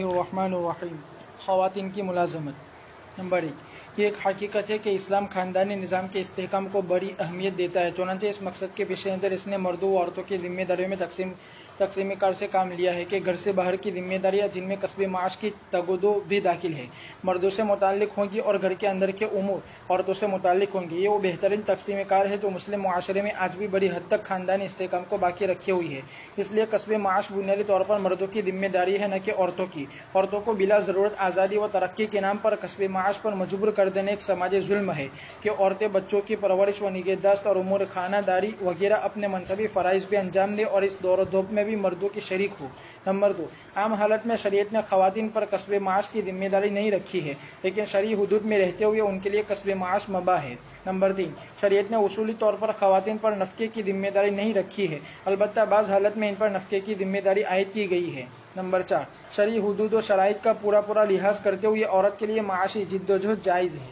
الرحمن الرحیم خواتین کی ملازمت۔ نمبر 1، یہ ایک حقیقت ہے کہ اسلام خاندانی نظام کے استحکام کو بڑی اہمیت دیتا ہے، چنانچہ اس مقصد کے پیش نظر اس نے مردوں و عورتوں کی ذمہ داریوں میں تقسیم کار سے کام لیا ہے کہ گھر سے باہر کی ذمہ داریاں جن میں کسب معاش کی تگودو بھی داخل ہے مردوں سے متعلق ہوں گی اور گھر کے اندر کے امور عورتوں سے متعلق ہوں گی۔ یہ وہ بہترین تقسیم کار ہے جو مسلم معاشرے میں آج بھی بڑی حد تک خاندانی استحکام کو باقی رکھے ہوئی ہے۔ اس لیے کسب معاش بنیادی طور پر مردوں کی ذمہ داری ہے، نہ کہ عورتوں کی۔ عورتوں کو بلا ضرورت آزادی و ترقی کے نام پر کسب معاش پر مجبور کر دینا ایک سماجی ظلم ہے کہ عورتیں بچوں کی پرورش و نگہداشت اور امور خانہ داری وغیرہ اپنے منصبی فرائض بھی انجام دیں اور اس دور و دھوپ میں بھی مردوں کی شریک ہو۔ نمبر 2، عام حالت میں شریعت نے خواتین پر کسب معاش کی ذمہ داری نہیں رکھی ہے، لیکن شرعی حدود میں رہتے ہوئے ان کے لیے کسب معاش مباح ہے۔ نمبر 3، شریعت نے اصولی طور پر خواتین پر نفقے کی ذمہ داری نہیں رکھی ہے، البتہ بعض حالت میں ان پر نفقے کی ذمہ داری عائد کی گئی ہے۔ نمبر 4، شرعی حدود و شرائط کا پورا لحاظ کرتے ہوئے عورت کے لیے معاشی جدوجہد جائز ہے۔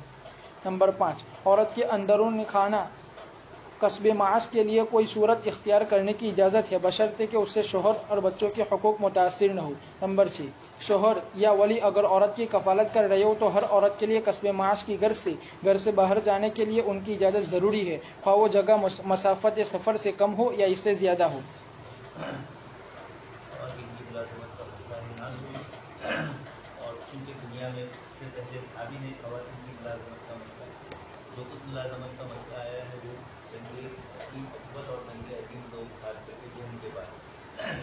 نمبر 5، عورت کے اندرون خانہ کسب معاش کے لیے کوئی صورت اختیار کرنے کی اجازت ہے، بشرطے کہ اس سے شوہر اور بچوں کے حقوق متاثر نہ ہو۔ نمبر 6، شوہر یا ولی اگر عورت کی کفالت کر رہے ہو تو ہر عورت کے لیے کسب معاش کی گھر سے باہر جانے کے لیے ان کی اجازت ضروری ہے، خواہ وہ جگہ مسافت سفر سے کم ہو یا اس سے زیادہ ہو۔ اور چونکہ دنیا میں اس سے پہلے ابھی نہیں خواتین کی ملازمت کا مسئلہ جو کچھ ملازمت کا مسئلہ آیا ہے وہ جنگ عظیم اکبر اور جنگ عظیم دو خاص کر کے دونوں کے بعد،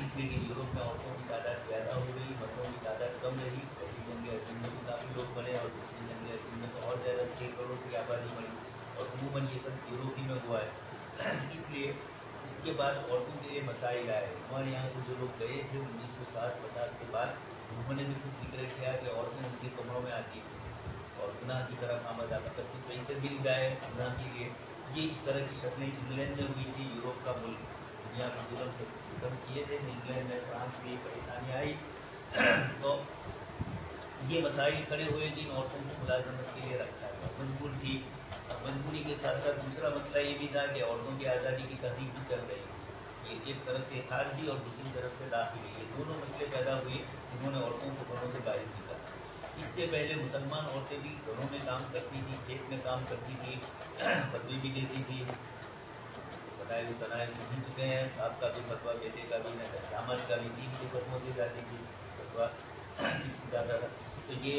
اس لیے کہ یورپ میں عورتوں کی تعداد زیادہ ہو گئی، مردوں کی تعداد کم رہی۔ پہلی جنگ عظیم میں بھی کافی لوگ بڑھے اور دوسری جنگ عظیم میں تو اور زیادہ 6 کروڑ کی آبادی بڑھی، اور عموماً یہ سب یورپ ہی میں ہوا ہے۔ اس لیے اس کے بعد عورتوں کے لیے مسائل آئے۔ ہمارے یہاں سے جو لوگ گئے تھے 1960-50 کے بعد، انہوں نے بھی خود ذکر کیا کہ عورتیں ان کے کمروں میں آتی تھیں اور گناہ کی طرف آمد آمد کرتی، کہیں سے مل جائے گناہ کے لیے۔ یہ اس طرح کی شکلیں انگلینڈ میں ہوئی تھی، یورپ کا ملک دنیا میں ظلم سے ختم کیے تھے، انگلینڈ میں فرانس میں یہ پریشانی آئی تو یہ مسائل کھڑے ہوئے جن عورتوں کو ملازمت کے لیے رکھا گیا، مجبور تھی۔ مجبوری کے ساتھ ساتھ دوسرا مسئلہ یہ بھی تھا کہ عورتوں کی آزادی کی تحریک بھی چل رہی تھی، یہ ایک طرف سے خارجی اور دوسری طرف سے داخلی، یہ دونوں مسئلے پیدا ہوئے جنہوں نے عورتوں کو گھروں سے باہر کیا۔ اس سے پہلے مسلمان عورتیں بھی گھروں میں کام کرتی تھی، کھیت میں کام کرتی تھی، فتوی بھی دیتی تھی، بتائے ہوئے سنائے سن چکے ہیں، باپ کا بھی فتوا، بیٹے کا بھی، داماد کا بھی، دین کے فتووں سے جاتی تھی فتوا جاتا تھا۔ تو یہ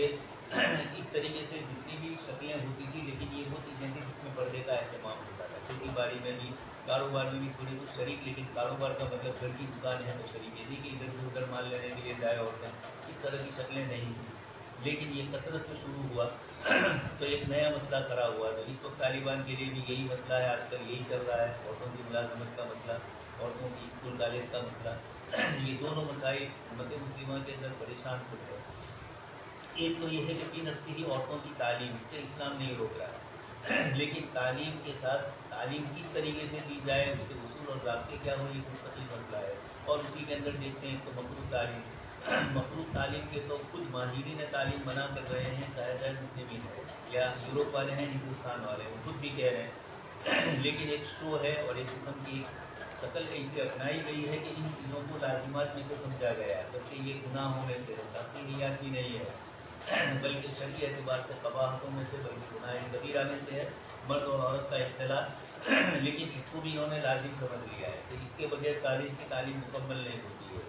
اس طریقے سے جتنی بھی شکلیں ہوتی تھی، لیکن یہ وہ چیزیں تھیں جس میں پردے کا اہتمام ہوتا تھا۔ کھیتی باڑی میں بھی، کاروبار میں بھی تھوڑی کچھ شریک، لیکن کاروبار کا مطلب گھر کی دکان ہے تو شریک، یہ نہیں کہ ادھر سے ادھر مال لینے کے لیے جائے عورتیں، اس طرح کی شکلیں نہیں تھیں۔ لیکن یہ کثرت سے شروع ہوا تو ایک نیا مسئلہ کھڑا ہوا۔ تو اس وقت طالبان کے لیے بھی یہی مسئلہ ہے، آج کل یہی چل رہا ہے، عورتوں کی ملازمت کا مسئلہ، عورتوں کی اسکول کالج کا مسئلہ۔ یہ دونوں مسائل امت مسلمہ کے اندر پریشان کر رہے ہیں۔ ایک تو یہ ہے کہ فی نفسی ہی عورتوں کی تعلیم، اس سے اسلام نہیں روک رہا ہے، لیکن تعلیم کے ساتھ تعلیم کس طریقے سے دی جائے، اس کے اصول اور ضابطے کیا ہو، یہ مستقل مسئلہ ہے۔ اور اسی کے اندر دیکھتے ہیں تو مخلوط تعلیم، مخلوط تعلیم کے تو خود ماہرین تعلیم بنا کر رہے ہیں، چاہے غیر مسلمین ہیں یا یورپ والے ہیں، ہندوستان والے ہیں، وہ خود بھی کہہ رہے ہیں۔ لیکن ایک شو ہے اور ایک قسم کی شکل ایسے اپنائی گئی ہے کہ ان چیزوں کو لازمات میں سے سمجھا گیا ہے، جبکہ یہ گناہوں میں سے تفصیلیات بھی نہیں ہے، بلکہ شرعی اعتبار سے قباحتوں میں سے، بلکہ گناہ کبیرہ میں سے ہے، مرد اور عورت کا اختلاط۔ لیکن اس کو بھی انہوں نے لازم سمجھ لیا ہے کہ اس کے بغیر کالج کی تعلیم مکمل نہیں ہوتی ہے۔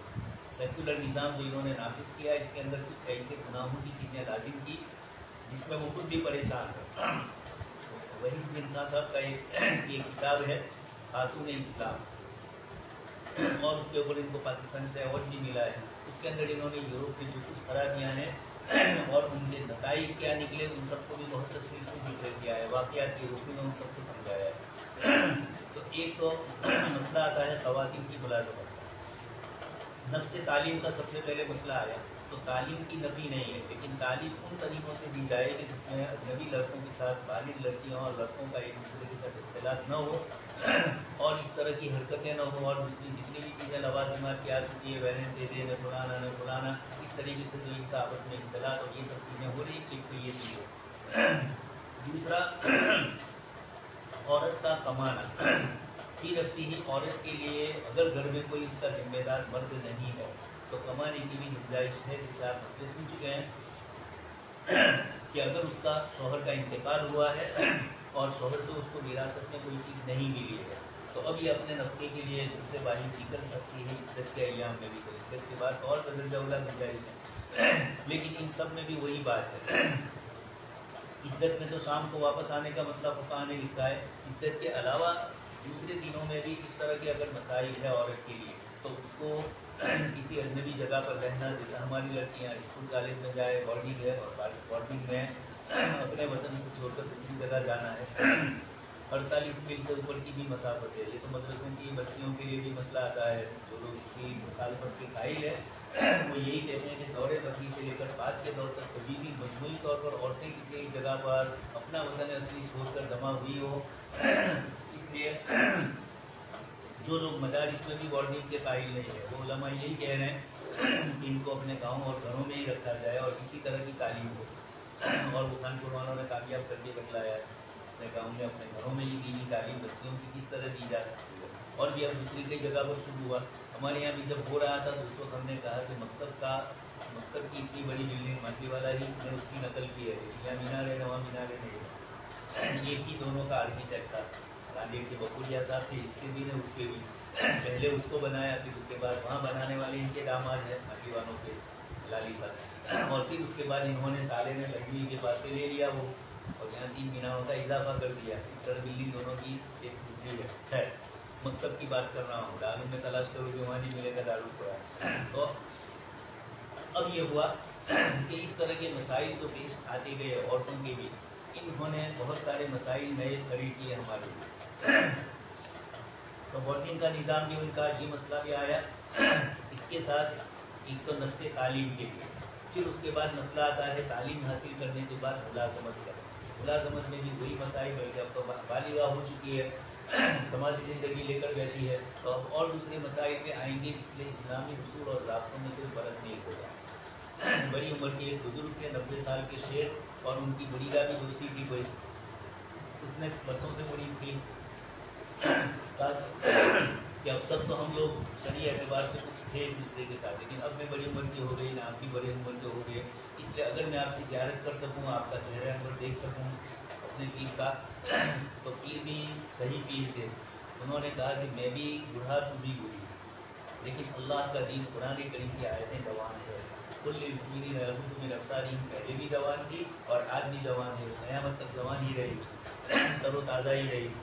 سیکولر نظام جو انہوں نے نافذ کیا، اس کے اندر کچھ ایسے گناہوں کی چیزیں لازم کی جس میں وہ خود بھی پریشان ہے۔ وحید بن خان صاحب کا ایک کتاب ہے خاتون اسلام، اور اس کے اوپر ان کو پاکستان سے ایوارڈ بھی ملا ہے۔ اس کے اندر انہوں نے یورپ میں جو کچھ خرابیاں ہیں اور ان کے نتائج کیا نکلے، ان سب کو بھی بہت تفصیل سے ذکر کیا ہے، واقعات کی روشنی میں ان سب کو سمجھایا ہے۔ تو ایک تو مسئلہ آتا ہے خواتین کی ملازمت کا۔ نفس تعلیم کا سب سے پہلے مسئلہ آیا تو تعلیم کی نفی نہیں ہے، لیکن تعلیم ان طریقوں سے دی جائے کہ جس میں اجنبی لڑکوں کے ساتھ بالغ لڑکیاں اور لڑکوں کا ایک دوسرے کے ساتھ اختلاط نہ ہو، اور اس طرح کی حرکتیں نہ ہوں، اور دوسری جتنی بھی چیزیں لوازمات کی آتی ہوتی ہے، ویلنٹ دے دے، نہ فلانا، اس طریقے سے جو ان کا آپس میں اختلاط اور یہ سب چیزیں ہو رہی، ایک تو یہ چیز ہے۔ دوسرا، عورت کا کمانا، فی نفسی ہی عورت کے لیے اگر گھر میں کوئی اس کا ذمہ دار مرد نہیں ہے تو کمانے کی بھی گنجائش ہے. جیسے آپ مسئلے سن چکے ہیں کہ اگر اس کا شوہر کا انتقال ہوا ہے اور شوہر سے اس کو وراثت میں کوئی چیز نہیں ملی ہے تو اب یہ اپنے نفقے کے لیے گھر سے باہر نکل سکتی ہے عدت کے ایام میں بھی. تو عدت کے بعد اور بدرجہ اولا گنجائش ہے. لیکن ان سب میں بھی وہی بات ہے, عدت میں تو شام کو واپس آنے کا مسئلہ فقہاء نے لکھا ہے. عدت کے علاوہ دوسرے دنوں میں بھی اس طرح کے اگر مسائل ہے عورت کے لیے تو اس کو کسی اجنبی جگہ پر رہنا, جیسے ہماری لڑکیاں اسکول کالج میں جائے, بورڈنگ ہے اور بورڈنگ میں اپنے وطن سے چھوڑ کر دوسری جگہ جانا ہے, 48 میل سے اوپر کی بھی مسافت ہے. یہ تو مدرسوں کی بچیوں کے لیے بھی مسئلہ آتا ہے. جو لوگ اس کی مخالفت کے قائل ہے وہ یہی کہتے ہیں کہ دور بکری سے لے کر بعد کے دور تک کبھی بھی مجموعی طور پر عورتیں کسی ایک جگہ پر اپنا وطن اصلی چھوڑ کر جمع ہوئی ہو. اس لیے جو لوگ مدارس میں بھی بورڈنگ کے قائل نہیں ہے وہ علماء یہی کہہ رہے ہیں کہ ان کو اپنے گاؤں اور گھروں میں ہی رکھا جائے اور کسی طرح کی تعلیم ہو. اور وہ کانپور والوں نے کامیاب کر کے بتلایا ہے اپنے گاؤں میں اپنے گھروں میں ہی دینی تعلیم بچیوں کی کس طرح دی جا سکتی ہے. اور بھی اب دوسری کئی جگہ پر شروع ہوا. ہمارے یہاں بھی جب ہو رہا تھا تو اس وقت ہم نے کہا کہ مکتب کی اتنی بڑی بلڈنگ مانوی والا ہی نے اس کی نقل کی ہے, یہاں مینارے وہاں مینارے نہیں. یہ بھی دونوں کا آرکیٹیکٹ تھا, کاندیڑ کے بکولیا صاحب تھے, اس کے بھی نے اس کے بھی پہلے اس کو بنایا, پھر اس کے بعد وہاں بنانے والے ان کے داماد ہیں مانوی والوں کے لالی صاحب, اور پھر اس کے بعد انہوں نے سالے میں لکڑی کے پاس سے لے لیا وہ اور یہاں 3 میناروں کا اضافہ کر دیا. اس طرح بلڈنگ دونوں کی ایک دوسری ہے. خیر مکتب کی بات کر رہا ہوں, دارالعلوم میں تلاش کرو گے وہاں نہیں ملے گا دارالعلوم قرآن. تو اب یہ ہوا کہ اس طرح کے مسائل جو پیش آتے گئے عورتوں کے بھی, انہوں نے بہت سارے مسائل نئے کھڑے کیے ہمارے لیے. تو ووٹنگ کا نظام بھی ان کا یہ مسئلہ بھی آیا. اس کے ساتھ ایک تو نفس تعلیم کے لیے, پھر اس کے بعد مسئلہ آتا ہے تعلیم حاصل کرنے کے بعد ملازمت کا. ملازمت میں بھی وہی مسائل, بلکہ اب تو بالغہ ہو چکی ہے, سماجی زندگی لے کر بیٹھی ہے, تو اب اور دوسرے مسائل میں آئیں گے. اس لیے اسلامی اصول اور ضابطوں میں کوئی فرق نہیں ہوگا. بڑی عمر کے ایک بزرگ تھے 90 سال کے شیخ, اور ان کی بڑیرہ بھی دوسری تھی کوئی, اس نے برسوں سے بڑی تھی کہ اب تک تو ہم لوگ شرعی اعتبار سے کچھ تھے ایک دوسرے کے ساتھ, لیکن اب میں بڑی عمر کی ہو گئی, آپ بھی بڑے عمر کے ہو گئے, اس لیے اگر میں آپ کی زیارت کر سکوں, آپ کا چہرہ انور دیکھ سکوں اپنے پیر کا, تو پیر بھی صحیح پیر تھے. انہوں نے کہا کہ میں بھی بوڑھا تو بھی بوڑھی, لیکن اللہ کا دین قرآن کریم کی آیتیں جوان ہے. کل المؤمنین یغضوا من ابصارہم, پہلے بھی جوان تھی اور آج بھی جوان ہے, قیامت تک جوان ہی رہے گی, تر و تازہ ہی رہے گی.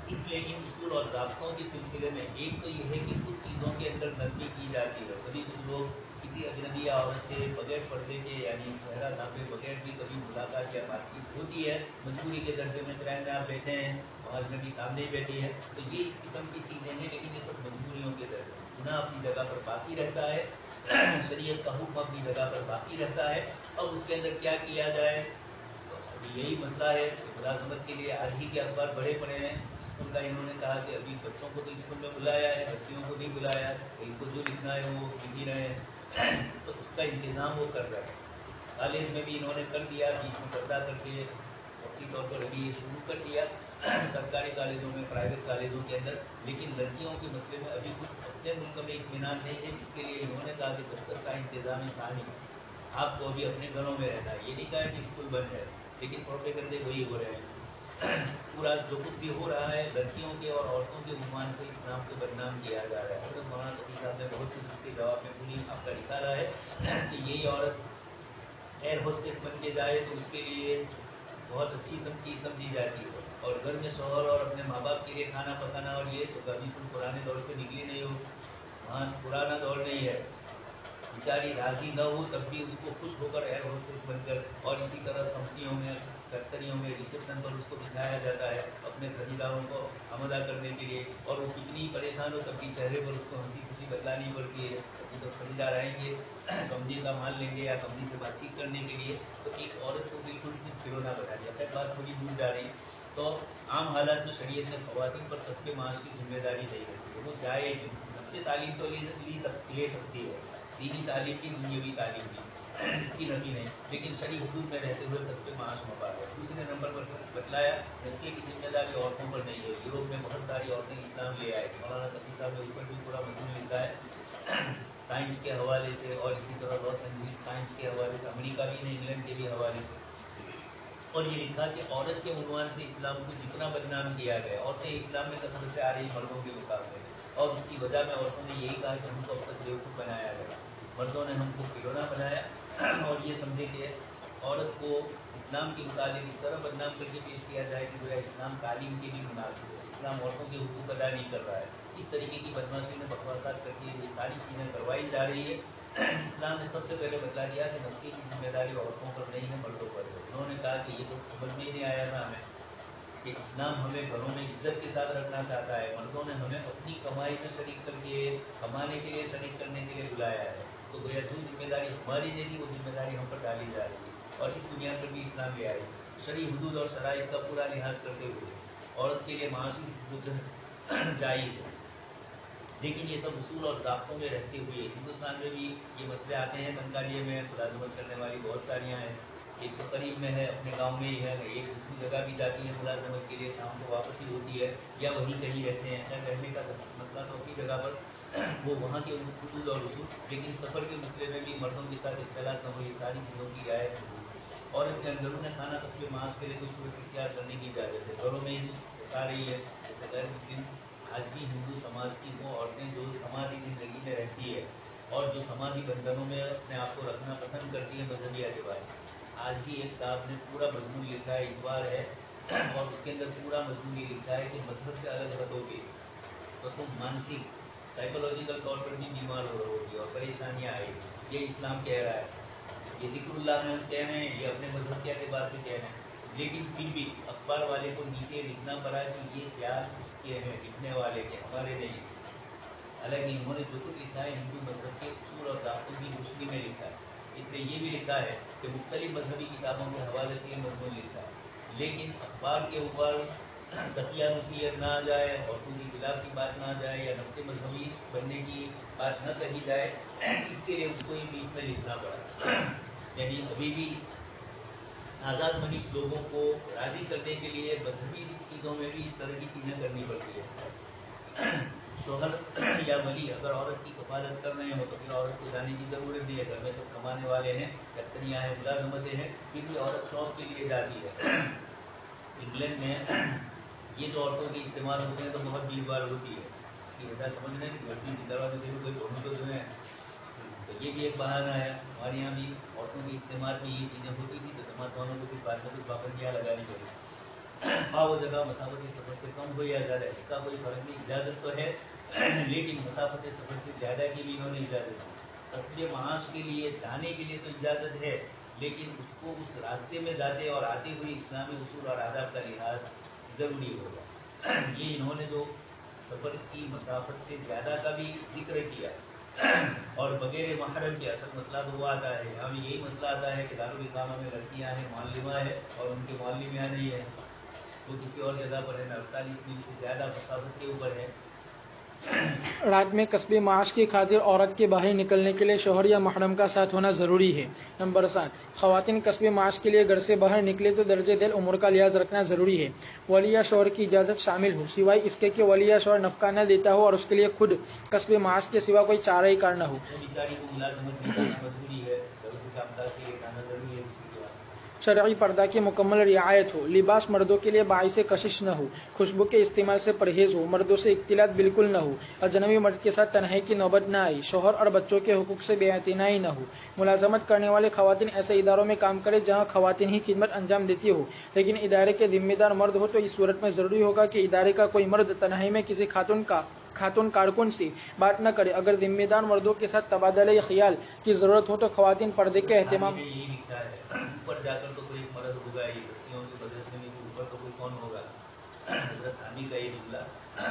اس لیے ان اصول اور ضابطوں کے سلسلے میں ایک تو یہ ہے کہ کچھ چیزوں کے اندر نرمی کی جاتی ہے. کبھی کچھ لوگ کسی اجنبی عورت سے بغیر پردے کے یعنی چہرہ ڈھانپے بغیر بھی کبھی ملاقات یا بات چیت ہوتی ہے, مجبوری کے درجے میں ٹرین میں آپ بیٹھے ہیں, وہاں اجنبی سامنے ہی بیٹھی ہے, تو یہ اس قسم کی چیزیں ہیں, لیکن یہ سب مجبوریوں کے درجے. گناہ اپنی جگہ پر باقی رہتا ہے, شریعت کا حکم اپنی جگہ پر باقی رہتا ہے. اور اس کے اندر کیا کیا جائے, تو یہی مسئلہ ہے. ملازمت کے لیے آج ہی کے اخبار بڑے پڑے ہیں. اسکول کا انہوں نے کہا کہ ابھی بچوں کو تو اسکول میں بلایا ہے, بچیوں کو نہیں بلایا, ان کو جو لکھنا ہے وہ لکھ ہی رہے ہیں, تو اس کا انتظام وہ کر رہے ہیں. کالج میں بھی انہوں نے کر دیا, بیچ میں پردہ کر کے وقتی طور پر ابھی یہ شروع کر دیا سرکاری کالجوں میں, پرائیویٹ کالجوں کے اندر. لیکن لڑکیوں کے مسئلے میں ابھی کچھ اپنے ملک میں اطمینان نہیں ہے, جس کے لیے انہوں نے کہا کہ جب تک کا انتظام ثانی آپ کو ابھی اپنے گھروں میں رہنا ہے. یہ نہیں کہا کہ اسکول بند ہے, لیکن پروپیگنڈے وہی ہو رہے ہیں. پورا جو کچھ بھی ہو رہا ہے لڑکیوں کے اور عورتوں کے عنوان سے اسلام کو بدنام کیا جا رہا ہے. حضرت مولانا تقی صاحب نے بہت کچھ اس کے جواب میں پوری آپ کا رسالہ ہے کہ یہی عورت ایئر ہوسٹس بن کے جائے تو اس کے لیے بہت اچھی چیز سمجھی جاتی ہے, اور گھر میں شوہر اور اپنے ماں باپ کے لیے کھانا پکانا, اور یہ تو کبھی تم پرانے دور سے نکلی نہیں ہو, وہاں پرانا دور نہیں ہے. بیچاری راضی نہ ہو تب بھی اس کو خوش ہو کر ایئر ہوسٹس بن کر, اور اسی طرح کمپنیوں میں فیکٹریوں میں ریسیپشن پر اس کو بٹھایا جاتا ہے اپنے خریداروں کو آمدہ کرنے کے لیے, اور وہ کتنی پریشان ہو تب بھی چہرے پر اس کو ہنسی خوشی بتلانی پڑتی ہے. تو خریدار آئیں گے کمپنی کا مال لیں گے یا کمپنی سے بات چیت کرنے کے لیے, تو ایک عورت کو بالکل صرف کھلونا بنا دیا. خیر بات تھوڑی دور جا رہی, تو عام حالات میں شریعت نے خواتین پر کسب معاش کی ذمہ داری نہیں رکھی ہے. وہ چاہے نفس تعلیم تو لے سکتی ہے, دینی تعلیم کی, دنیاوی تعلیم کی, اس کی نفی نہیں, لیکن شرعی حدود میں رہتے ہوئے کسب معاش مباح ہے. دوسرے نمبر پر بتلایا نسلے کی ذمہ داری عورتوں پر نہیں ہے. یوروپ میں بہت ساری عورتیں اسلام لے آئے, مولانا تقی صاحب نے اس پر بھی پورا مضمون لکھا ہے. ٹائمز کے حوالے سے اور اسی طرح لاس اینجلس ٹائمز کے حوالے سے، امریکہ بھی نے انگلینڈ کے بھی حوالے سے، اور یہ لکھا کہ عورت کے عنوان سے اسلام کو جتنا بدنام کیا گیا، عورتیں اسلام میں کثرت سے آ رہی مردوں کے مقابلے، اور اس کی وجہ میں عورتوں نے یہی کہا کہ ہم کو اب تک بیوقوف بنایا گیا، مردوں نے ہم کو کھلونا بنایا، اور یہ سمجھے کہ عورت کو اسلام کے متعلق اس طرح بدنام کر کے پیش کیا جائے کہ گویا اسلام تعلیم کے بھی مناسب ہے، اسلام عورتوں کے حقوق ادا نہیں کر رہا ہے، اس طریقے کی بدماشی میں بکواسات کر کے یہ ساری چیزیں کروائی جا رہی ہے۔ اسلام نے سب سے پہلے بتلا دیا کہ نفقے کی ذمہ داری عورتوں پر نہیں ہے، مردوں پر ہے۔ انہوں نے کہا کہ یہ تو سمجھ میں ہی نہیں آیا نا ہمیں کہ اسلام ہمیں گھروں میں عزت کے ساتھ رکھنا چاہتا ہے، مردوں نے ہمیں اپنی کمائی میں شریک کر کے کمانے کے لیے شریک کرنے کے لیے بلایا ہے، تو گویا جو ذمہ داری ہماری دے دی وہ ذمہ داری ہم پر ڈالی جا رہی ہے، اور اس دنیا پر بھی اسلام لے آئی شرعی حدود اور شرائط کا پورا لحاظ کرتے ہوئے عورت کے لیے معاشی حقوق جائز ہے، لیکن یہ سب اصول اور ضابطوں میں رہتے ہوئے ہندوستان میں بھی یہ مسئلے آتے ہیں۔ بنگالیہ میں ملازمت کرنے والی بہت ساریاں ہیں، ایک تو قریب میں ہے اپنے گاؤں میں ہی ہے، ایک دوسری جگہ بھی جاتی ہے ملازمت کے لیے، شام کو واپسی ہوتی ہے یا وہیں کہیں رہتے ہیں، خیر رہنے کا مسئلہ تو اپنی جگہ پر وہ وہاں کے حدود اور اصول، لیکن سفر کے مسئلے میں بھی مردوں کے ساتھ اختلاط نہ ہو، یہ ساری چیزوں کی رعایت ہوتی ہے۔ اور اپنے اندرون خانہ قصب معاش کے لیے کوئی صورت اختیار کرنے کی اجازت ہے، گھروں میں ہی بتا رہی ہے، جیسے غیر مسلم آج بھی ہندو سماج کی وہ عورتیں جو سماجی زندگی میں رہتی ہے اور جو سماجی بندھنوں میں اپنے آپ کو رکھنا پسند کرتی ہے مذہبی اعتبار سے، آج بھی ایک صاحب نے پورا مضمون لکھا ہے، اتوار ہے، اور اس کے اندر پورا مضمون یہ لکھا ہے کہ مذہب سے الگ ہٹو گے تو تم مانسک سائیکولوجیکل طور پر بھی بیمار ہو رہو گی اور پریشانیاں آئے گی، یہ اسلام کہہ رہا ہے۔ یہ ذکر اللہ میں ہم کہہ رہے ہیں، یہ اپنے مذہب کے اعتبار سے کہہ رہے ہیں، لیکن پھر بھی اخبار والے کو نیچے لکھنا پڑا کہ یہ خیال اس کے ہیں، لکھنے والے کے، ہمارے نہیں۔ حالانکہ انہوں نے جو کچھ لکھا ہے ہندو مذہب کے اصول اور ضابطوں کی روشنی میں لکھا ہے، اس لیے یہ بھی لکھا ہے کہ مختلف مذہبی کتابوں کے حوالے سے یہ مضمون لکھا ہے، لیکن اخبار کے اوپر تقیہ نصیحت نہ آ جائے، عورتوں کی خلاف کی بات نہ آ جائے یا نفس مذہبی بننے کی بات نہ کہی جائے، اس کے لیے اس کو ہی بیچ میں لکھنا پڑا۔ یعنی ابھی بھی آزاد منیش لوگوں کو راضی کرنے کے لیے مذہبی چیزوں میں بھی اس طرح کی چیزیں کرنی پڑتی ہے۔ شوہر یا ولی اگر عورت کی کفالت کر رہے ہو تو پھر عورت کو جانے کی ضرورت نہیں ہے، گھر میں سب کمانے والے ہیں، کتنیاں ہیں، ملازمتیں ہیں، پھر بھی عورت شوق کے لیے جاتی ہے۔ انگلینڈ میں یہ جو عورتوں کے استعمال ہوتے ہیں تو بہت بھیڑ بھاڑ ہوتی ہے، اس کی وجہ سمجھ رہے ہیں کہ گھر کی دروازے دیکھو کوئی دونوں تو جو ہیں، تو یہ بھی ایک بہانہ ہے۔ ہمارے یہاں بھی عورتوں کے استعمال میں یہ چیزیں ہوتی تھی تو جماعت والوں کو پھر بعد میں کچھ پابندیاں لگانی پڑی، ہاں وہ جگہ مسافت سفر سے کم ہو یا زیادہ اس کا کوئی فرق نہیں، اجازت تو ہے لیکن مسافت سفر سے زیادہ کی بھی انہوں نے اجازت دی۔ قصب معاش کے لیے جانے کے لیے تو اجازت ہے، لیکن اس کو اس راستے میں جاتے اور آتے ہوئے اسلامی اصول اور آداب کا لحاظ ضروری ہوگا۔ یہ انہوں نے جو سفر کی مسافت سے زیادہ کا بھی ذکر کیا اور بغیر محرم کے، اصل مسئلہ تو وہ آتا ہے، یہاں بھی یہی مسئلہ آتا ہے کہ دارالاقامہ میں لڑکیاں ہیں، معلمہ ہے اور ان کے معلم یہاں نہیں ہے، وہ کسی اور جگہ پر ہے، 48 میل سے زیادہ مسافت کے اوپر ہے۔ رات میں کسب معاش کی خاطر عورت کے باہر نکلنے کے لیے شوہر یا محرم کا ساتھ ہونا ضروری ہے۔ نمبر 7، خواتین کسب معاش کے لیے گھر سے باہر نکلے تو درجہ ذیل امور کا لحاظ رکھنا ضروری ہے۔ ولی یا شوہر کی اجازت شامل ہو، سوائے اس کے کہ ولی یا شوہر نفقہ نہ دیتا ہو اور اس کے لیے خود کسب معاش کے سوا کوئی چارہ کار نہ ہو۔ بیچاری کو ملازمت بھی کرنا مجبوری ہے، کامدار کے لیے جانا ضروری ہے کسی کے بعد۔ شرعی پردہ کی مکمل رعایت ہو، لباس مردوں کے لیے باعث کشش نہ ہو، خوشبو کے استعمال سے پرہیز ہو، مردوں سے اختلاط بالکل نہ ہو، اجنبی مرد کے ساتھ تنہائی کی نوبت نہ آئی، شوہر اور بچوں کے حقوق سے بے اعتنائی نہ ہو۔ ملازمت کرنے والے خواتین ایسے اداروں میں کام کرے جہاں خواتین ہی خدمت انجام دیتی ہو، لیکن ادارے کے ذمہ دار مرد ہو تو اس صورت میں ضروری ہوگا کہ ادارے کا کوئی مرد تنہائی میں کسی خاتون کارکن سے بات نہ کرے۔ اگر ذمہ دار مردوں کے ساتھ تبادلہ خیال کی ضرورت ہو تو خواتین پردے کے اہتمام یہی لکھا ہے، اوپر جا کر تو کوئی مرد ہوگا ہی، بچیوں کے مدرسے میں اوپر تو کوئی کون ہوگا، حضرت عامی کا یہ جملہ،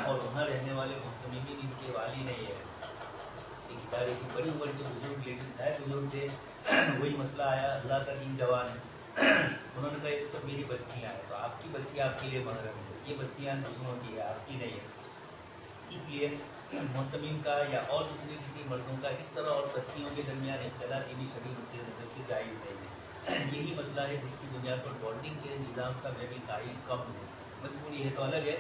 اور وہاں رہنے والے محتمین ان کے والی نہیں ہے، ایک ادارے کی بڑی عمر کے بزرگ، لیکن شاید بزرگ تھے، وہی مسئلہ آیا، اللہ کا دین جوان ہے، انہوں نے کہا یہ سب میری بچیاں ہیں، تو آپ کی بچی آپ کے لیے محرم ہے، یہ بچیاں دوسروں کی ہے، آپ کی نہیں ہے، اس لیے محتمین کا یا اور دوسرے کسی مردوں کا اس طرح اور بچیوں کے درمیان اختلاط بھی شرعی نقطۂ نظر سے جائز نہیں ہے۔ یہی مسئلہ ہے جس کی بنیاد پر بورڈنگ کے نظام کا میں بھی قائل کم ہوں، मजबूरी है तो अलग है,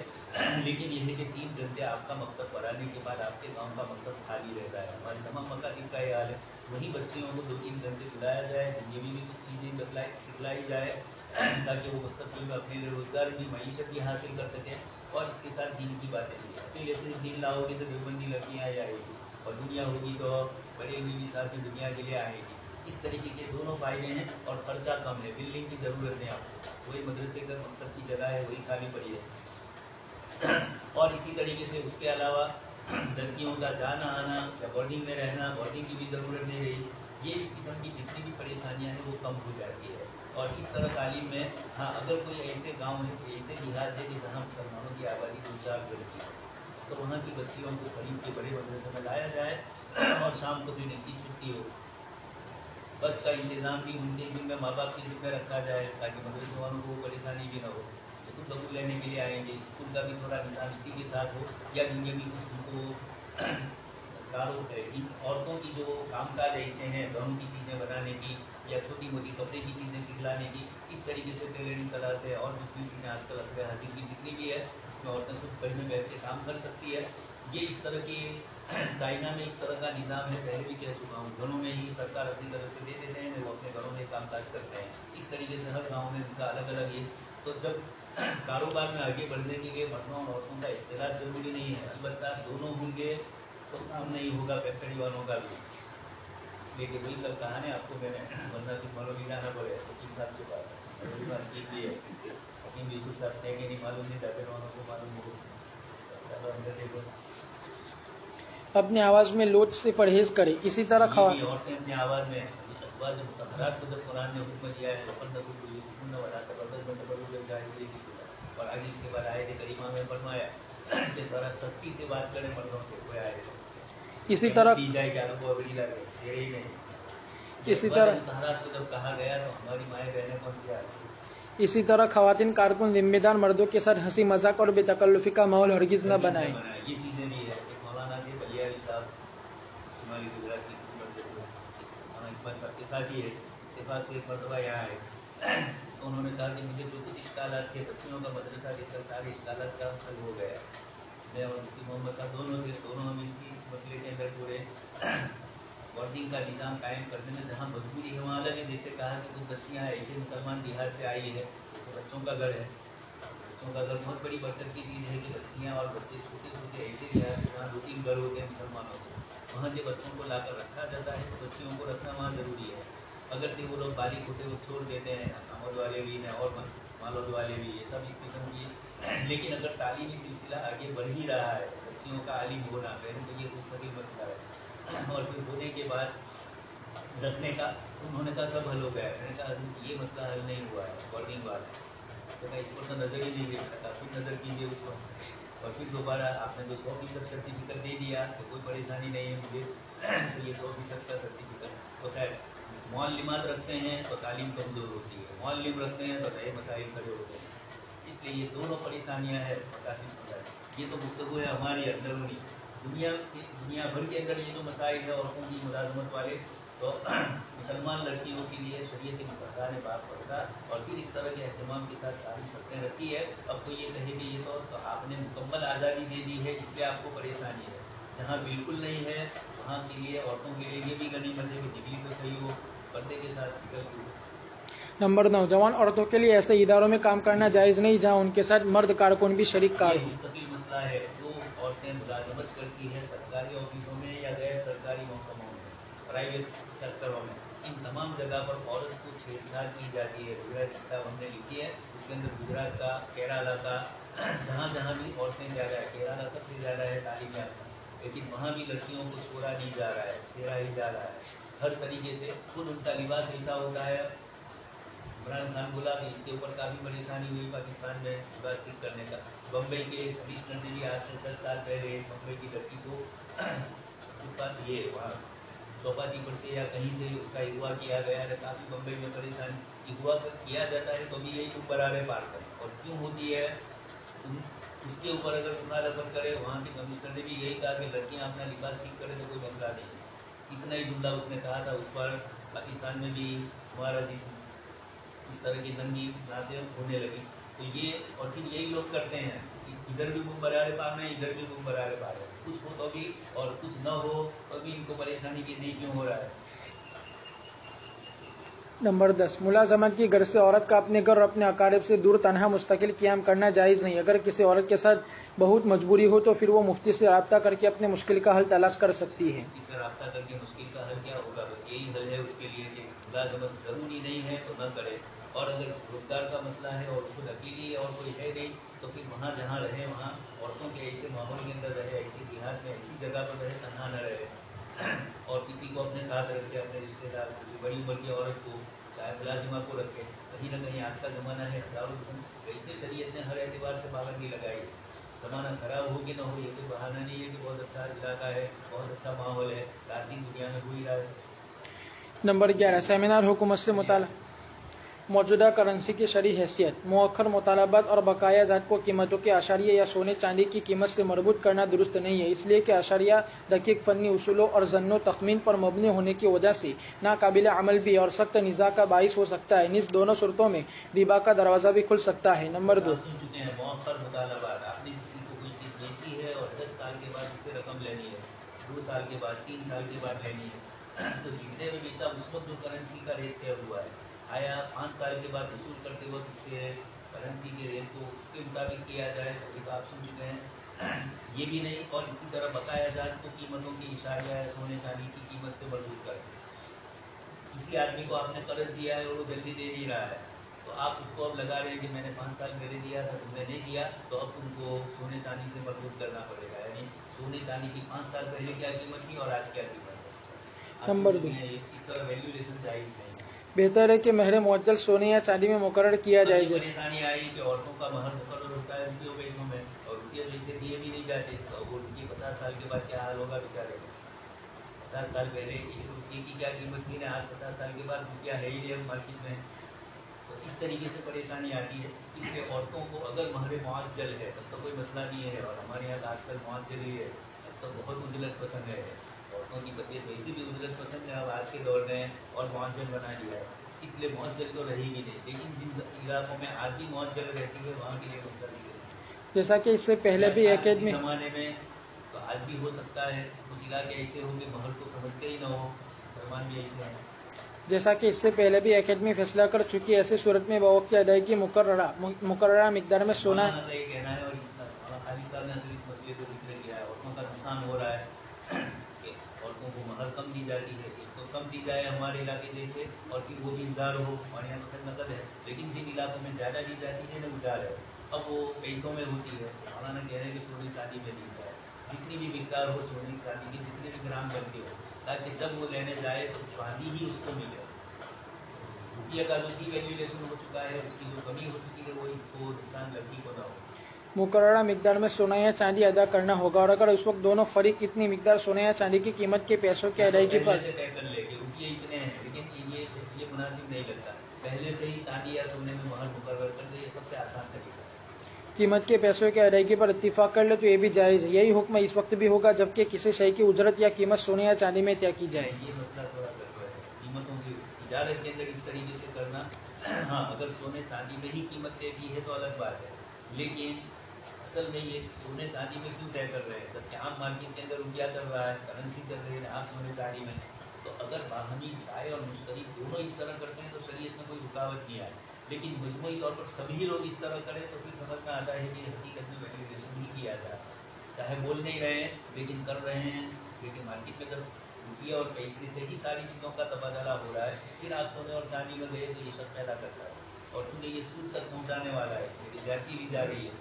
लेकिन ये है कि 3 घंटे आपका मकतब पढ़ाने के बाद आपके गांव का मकतब खाली रहता है। हमारे तमाम मकातिब का ये हाल है। वहीं बच्चियों को 2-3 घंटे बुलाया जाए, दुनियावी भी कुछ चीज़ें सिखलाई जाए ताकि वो मुस्तक़बिल में अपने लिए रोज़गार भी, मईशत भी हासिल कर सकें, और इसके साथ दीन की बातें भी। अकेले सिर्फ दीन लाओगे तो देवबंदी लड़कियाँ आएगी, और दुनिया होगी तो बड़े हुई साथ में दुनिया के लिए आएगी। इस तरीके के दोनों फायदे हैं, और खर्चा कम है, बिल्डिंग की ज़रूरत नहीं आपको, वही मदरसे का मकतब की जगह है वही खाली पड़ी है। और इसी तरीके से उसके अलावा लड़कियों का जाना आना या बोर्डिंग में रहना, बोर्डिंग की भी ज़रूरत नहीं रही। ये इस किस्म की जितनी भी परेशानियां हैं वो कम हो जाती है। और इस तरह तालीम में, हाँ, अगर कोई ऐसे गांव है, ऐसे देहात है कि जहाँ मुसलमानों की आबादी 2-4 लड़की है, तो वहाँ की बच्चियों को करीब के बड़े मदरसे में लाया जाए और शाम को भी इनकी छुट्टी हो। बस का इंतज़ाम भी उनके जिम्मे, माँ बाप के जिम्मे रखा जाए ताकि मदरसे वालों को परेशानी भी ना हो। तो खुद बकूल लेने के लिए आएंगे, स्कूल का भी थोड़ा निज़ाम इसी के साथ हो, या दुनिया भी कुछ उनको इन औरतों की जो कामकाज ऐसे हैं, घरों की चीज़ें बनाने की या छोटी मोटी कपड़े की चीज़ें सिखलाने की, इस तरीके से टेलरिंग क्लास है और दूसरी चीज़ें आजकल असर हाजिर की जितनी भी है, उसमें औरतें खुद घर में बैठ के काम कर सकती है। ये इस तरह की चाइना में इस तरह का निज़ाम है, पहले भी कह चुका हूँ। घरों में ही सरकार अपनी तरफ से दे देते हैं, वो अपने घरों में कामकाज करते हैं। इस तरीके से हर गाँव में उनका अलग अलग है। तो जब कारोबार में आगे बढ़ने के लिए मर्दों और औरतों का इख्तिलाफ जरूरी नहीं है, अलबत्ता दोनों होंगे तो काम नहीं होगा फैक्ट्री वालों का भी। लेकिन वही कल कहा ने आपको मैंने, वरना फिर मौलवी जाना पड़े वकील साहब के पास की है, हकीम यूसुफ साहब कहेंगे नहीं मालूम नहीं, फैक्ट्री वालों को मालूम हो। अपनी आवाज में लोच से परहेज करें। इसी तरह औरतें अपनी आवाज में मुतहरात को जब कुरान ने हुक्म दिया है और आगे इसके बाद आयत करीमा में फरमाया कि जरा सख्ती से बात करें मर्दों से, कोई आए इसी तरह दी जाए कि आपको अगली लगे तेरे ही नहीं। इसी तरह मुतहरात को जब कहा गया तो हमारी माएँ बहनें कौन सी आ रही। इसी तरह खवातीन कारकुन जिम्मेदार मर्दों के साथ हंसी मजाक और बेतकल्लुफी का माहौल हरगिज न बनाए। ये चीज़ें भी है। एक मौलाना थे बलियारी साहब, हिमालय गुजरात की इस्माइल साहब के साथ ही है, इत्तेफाक से एक मरतबा यहाँ आए तो उन्होंने कहा कि मुझे जो कुछ इश्कालात थे, बच्चियों का मदरसा देखकर सारे इश्कालात का हल हो गया। मैं और मुफ्ती मोहम्मद साहब दोनों थे, दोनों हम इस मसले के अंदर पूरे बोर्डिंग का निज़ाम कायम करने में जहाँ मजबूरी है वहाँ अलग है। जैसे कहा कि कुछ बच्चियाँ ऐसे मुसलमान बिहार से आई है, जैसे बच्चों का घर है, बच्चों का घर बहुत बड़ी बरकत की चीज़ है कि बच्चियाँ और बच्चे छोटे छोटे ऐसे बिहार से जहाँ 2-3 घर होते हैं मुसलमानों के, वहाँ के बच्चों को लाकर रखा जाता है। तो बच्चियों को रखना वहाँ ज़रूरी है। अगरचे वो लोग बालिग होते वो छोड़ देते हैं, अहमद वाले भी हैं और मालौद वाले भी, ये सब इस किस्म की। लेकिन अगर तालीमी सिलसिला आगे बढ़ ही रहा है, बच्चियों का आलिम होना पहले तो ये मुस्तकिल मसला है, और फिर होने के बाद रखने का उन्होंने कहा सब हल हो गया। मैंने कहा ये मसला हल नहीं हुआ है बोर्डिंग वाला, तो मैं इस पर तो नज़र ही नहीं देता, फिर नज़र कीजिए उस पर, और फिर दोबारा आपने जो 100% सर्टिफिकेट दे दिया तो कोई परेशानी नहीं है मुझे, तो ये 100% का सर्टिफिकेट तो खैर। मौलिमात रखते हैं तो तालीम कमज़ोर होती है, मौलिम रखते हैं तो नए मसाइल खड़े होते हैं। इसलिए ये दोनों परेशानियां हैं। ये तो गुफ्तगू है हमारी अंदरूनी, दुनिया भर के अंदर ये जो मसाइल है औरतों की मुलाजमत वाले, तो मुसलमान लड़कियों के लिए शरीयत मुतहरा ने बात पढ़ा और फिर इस तरह के अहतमाम के साथ सारी शर्तें रखी है। अब तो ये कहे कि ये तो आपने मुकम्मल आज़ादी दे दी है इसलिए आपको परेशानी है, जहाँ बिल्कुल नहीं है वहाँ के लिए औरतों के लिए ये भी गनीमत है कि डिग्री तो सही हो, पर्दे के साथ निकलती हो। नंबर 9, जवान औरतों के लिए ऐसे इदारों में काम करना जायज़ नहीं जहां उनके साथ मर्द कारकुन भी शरीक कार। मुस्तकिल मसला है। जो औरतें मुलाजमत करती है सरकारी ऑफिसों में या गैर सरकारी महकमों में, प्राइवेट सेक्टरों में, इन तमाम जगह पर औरत को छेड़छाड़ की जाती है। गुजरात किताब हमने लिखी है, उसके अंदर गुजरात का, केरला का, जहाँ जहाँ भी औरतें ज़्यादा है, केरला सबसे ज़्यादा है तालीम याफ्ता, लेकिन वहाँ भी लड़कियों को छोड़ा नहीं जा रहा है, छेड़ा ही जा रहा है हर तरीके से। खुद उनका लिबास ऐसा होता है। इमरान खान बोला कि इसके ऊपर काफ़ी परेशानी हुई पाकिस्तान में लिबास ठीक करने का। बम्बई के कमिश्नर ने भी आज से 10 साल पहले बम्बई की लड़की को ये वहाँ चौपाटी पर से या कहीं से उसका अगवा किया गया है। काफ़ी बम्बई में परेशानी, अगवा किया जाता है तो भी यही ऊपर आ रहे पार कर, और क्यों होती है उसके ऊपर अगर मुखालफत करे। वहाँ के कमिश्नर ने भी यही कहा कि लड़कियाँ अपना लिबास ठीक करें तो कोई मसला नहीं है। इतना ही जुमला उसने कहा था। उस पर पाकिस्तान में भी हमारा इस तरह की नंगी नातें होने लगी। تو یہ اور پھر یہی لوگ کرتے ہیں، ادھر بھی منہ برارے پا رہے ہیں، ادھر بھی منہ برارے پا رہے ہیں، کچھ ہو تو بھی اور کچھ نہ ہو تو بھی ان کو پریشانی کی نہیں کیوں ہو رہا ہے۔ نمبر 10 ملازمت کی غرض سے عورت کا اپنے گھر اور اپنے اقارب سے دور تنہا مستقل قیام کرنا جائز نہیں۔ اگر کسی عورت کے ساتھ بہت مجبوری ہو تو پھر وہ مفتی سے رابطہ کر کے اپنے مشکل کا حل تلاش کر سکتی ہے۔ مفتی سے رابطہ کر کے مشکل کا حل کیا ہوگا؟ بس یہی حل ہے اس کے لیے کہ ملازمت ضروری نہیں ہے تو نہ کرے، اور اگر روزگار کا مسئلہ ہے اور خود اکیلی ہے اور کوئی ہے نہیں تو پھر وہاں جہاں رہے وہاں عورتوں کے ایسے ماحول کے اندر رہے، ایسی دیہات میں ایسی جگہ پر رہے، تنہا نہ رہے، اور کسی کو اپنے ساتھ رکھے، اپنے رشتے دار کسی بڑی عمر کی عورت کو چاہے ملازمہ کو رکھے۔ کہیں نہ کہیں آج کا زمانہ ہے، ہزاروں قسم کیسے شریعت نے ہر اعتبار سے پابندی لگائی ہے۔ زمانہ خراب ہو کہ نہ ہو یہ کوئی بہانہ نہیں ہے کہ بہت اچھا علاقہ ہے، بہت اچھا ماحول ہے، رات دن دنیا میں ہو ہی رہا ہے۔ نمبر 11 سیمینار حکومت سے مطالعہ موجودہ کرنسی کی شرعی حیثیت۔ مؤخر مطالبات اور بقایا جات کو قیمتوں کے اشاریہ یا سونے چاندی کی قیمت سے مربوط کرنا درست نہیں ہے، اس لیے کہ اشاریہ دقیق فنی اصولوں اور ظن و تخمین پر مبنی ہونے کی وجہ سے ناقابل عمل بھی اور سخت نزاع کا باعث ہو سکتا ہے، نیز دونوں صورتوں میں ربا کا دروازہ بھی کھل سکتا ہے۔ نمبر 2 سن چکے ہیں مؤخر مطالبات، آپ نے کسی کو کوئی چیز بیچی ہے اور 10 سال کے بعد اس سے رقم لینی ہے، 2 سال کے بعد، 3 سال کے بعد لینی ہے، تو جتنے میں بیچا اس وقت جو کرنسی کا ریٹ طے ہوا ہے، آیا 5 سال کے بعد وصول کرتے وقت اس سے کرنسی کے ریٹ کو اس کے مطابق کیا جائے؟ ابھی تو آپ سن چکے ہیں یہ بھی نہیں، اور اسی طرح بقایا جات کو قیمتوں کی اشاریہ ہے سونے چاندی کی قیمت سے مربوط کر کے کسی آدمی کو آپ نے قرض دیا ہے اور وہ جلدی دے نہیں رہا ہے، تو آپ اس کو اب لگا رہے ہیں کہ میں نے 5 سال پہلے دیا تھا تم نے نہیں دیا، تو اب تم کو سونے چاندی سے مربوط کرنا پڑے گا، یعنی سونے چاندی کی 5 سال پہلے کیا قیمت تھی اور آج کیا قیمت ہے۔ نمبر 2 اس طرح ویلیولیشن جائز نہیں ہے۔ بہتر ہے کہ مہر معجل سونے یا چاندی میں مقرر کیا جائے، یہ جیسے پریشانی آئی کہ عورتوں کا مہر مقرر ہوتا ہے روپیوں پیسوں میں، اور روپیے پیسے دیے بھی نہیں جاتے، تو وہ روپیے 50 سال کے بعد کیا حال ہوگا بیچارے کا؟ 50 سال پہلے ایک روپیے کی کیا قیمت تھی نا، آج 50 سال کے بعد روپیہ ہے ہی نہیں مارکیٹ میں، تو اس طریقے سے پریشانی آتی ہے۔ اس لیے عورتوں کو اگر مہر معجل ہے تب تو کوئی مسئلہ نہیں ہے، اور ہمارے یہاں آج کل معجل ہی ہے، اب تو بہت اجلت پسند ہے، عورتوں کی طبیعت ویسی بھی اجلت پسند ہے اب آج کے دور میں، اور معجل بنا دیا ہے، اس لیے معجل تو رہے گی نہیں، لیکن جن علاقوں میں آج بھی معجل رہتی ہے وہاں کے لیے مسئلہ نہیں ہے۔ جیسا کہ اس سے پہلے بھی اسی زمانے میں تو آج بھی ہو سکتا ہے، کچھ علاقے ایسے ہوں کہ مہر کو سمجھتے ہی نہ ہو، مسلمان بھی ایسے ہیں۔ جیسا کہ اس سے پہلے بھی اکیڈمی فیصلہ کر چکی، ایسی صورت میں بوقت ادائیگی مقررہ مقدار میں سونا مولانا کا یہ کہنا ہے، اور مولانا خالد صاحب نے اصل اس مسئلے کو ذکر کیا ہے، عورتوں کا نقصان ہو رہا ہے کہ عورتوں کو مہر کم دی جاتی ہے، ایک تو کم دی جائے ہمارے علاقے جیسے، اور پھر وہ بھی ادار ہو، ہمارے یہاں تو نقد ہے، لیکن جن علاقوں میں زیادہ دی جاتی ہے نا ادار ہے، اب وہ پیسوں میں ہوتی ہے، مولانا کہہ رہے ہیں کہ سونے چاندی میں دی جائے، جتنی بھی مقدار ہو سونے چاندی کی، جتنے بھی گرام بنتی ہو، تاکہ جب وہ لینے جائے تو چاندی ہی اس کو ملے۔ روپیہ کا جو کی ویلیولیشن ہو چکا ہے، اس کی جو کمی ہو چکی ہے، وہ اس کو نقصان لڑکی کو نہ ہو۔ مقررہ مقدار میں سونا یا چاندی ادا کرنا ہوگا، اور اگر اس وقت دونوں فریق اتنی مقدار سونا یا چاندی کی قیمت کے پیسوں کی ادائیگی پر سے طے کر لے کہ روپیے اتنے ہیں، لیکن یہ مناسب نہیں لگتا، پہلے سے ہی چاندی یا سونے میں مہر مقرر کر دے، یہ سب سے آسان طریقہ ہے۔ قیمت کے پیسوں کی ادائیگی پر اتفاق کر لے تو یہ بھی جائز ہے۔ یہی حکم اس وقت بھی ہوگا جبکہ کسی شے کی اجرت یا قیمت سونے یا چاندی میں طے کی جائے۔ یہ مسئلہ تھوڑا گڑبڑ ہے، قیمتوں کی تجارت کے اندر اس طریقے سے کرنا، ہاں اگر سونے چاندی میں ہی قیمت طے کی ہے تو الگ بات ہے، لیکن اصل میں یہ سونے چاندی میں کیوں طے کر رہے ہیں جبکہ عام مارکیٹ کے اندر روپیہ چل رہا ہے، کرنسی چل رہی ہے، آپ سونے چاندی میں، تو اگر باہمی بائع اور مشتری دونوں اس طرح کرتے ہیں تو شریعت میں کوئی رکاوٹ نہیں آئے، لیکن مجموعی طور پر سبھی لوگ اس طرح کریں تو پھر سمجھ میں آتا ہے کہ حقیقت میں ویلیولیشن ہی کیا جائے، چاہے بول نہیں رہے ہیں لیکن کر رہے ہیں، لیکن مارکیٹ میں جب روپیہ اور پیسے سے ہی ساری چیزوں کا تبادلہ ہو رہا ہے، پھر آپ سونے اور چاندی میں گئے تو یہ شک پیدا کرتا ہے، اور چونکہ یہ سود تک پہنچانے والا ہے اس میں زیادتی بھی جا رہی ہے۔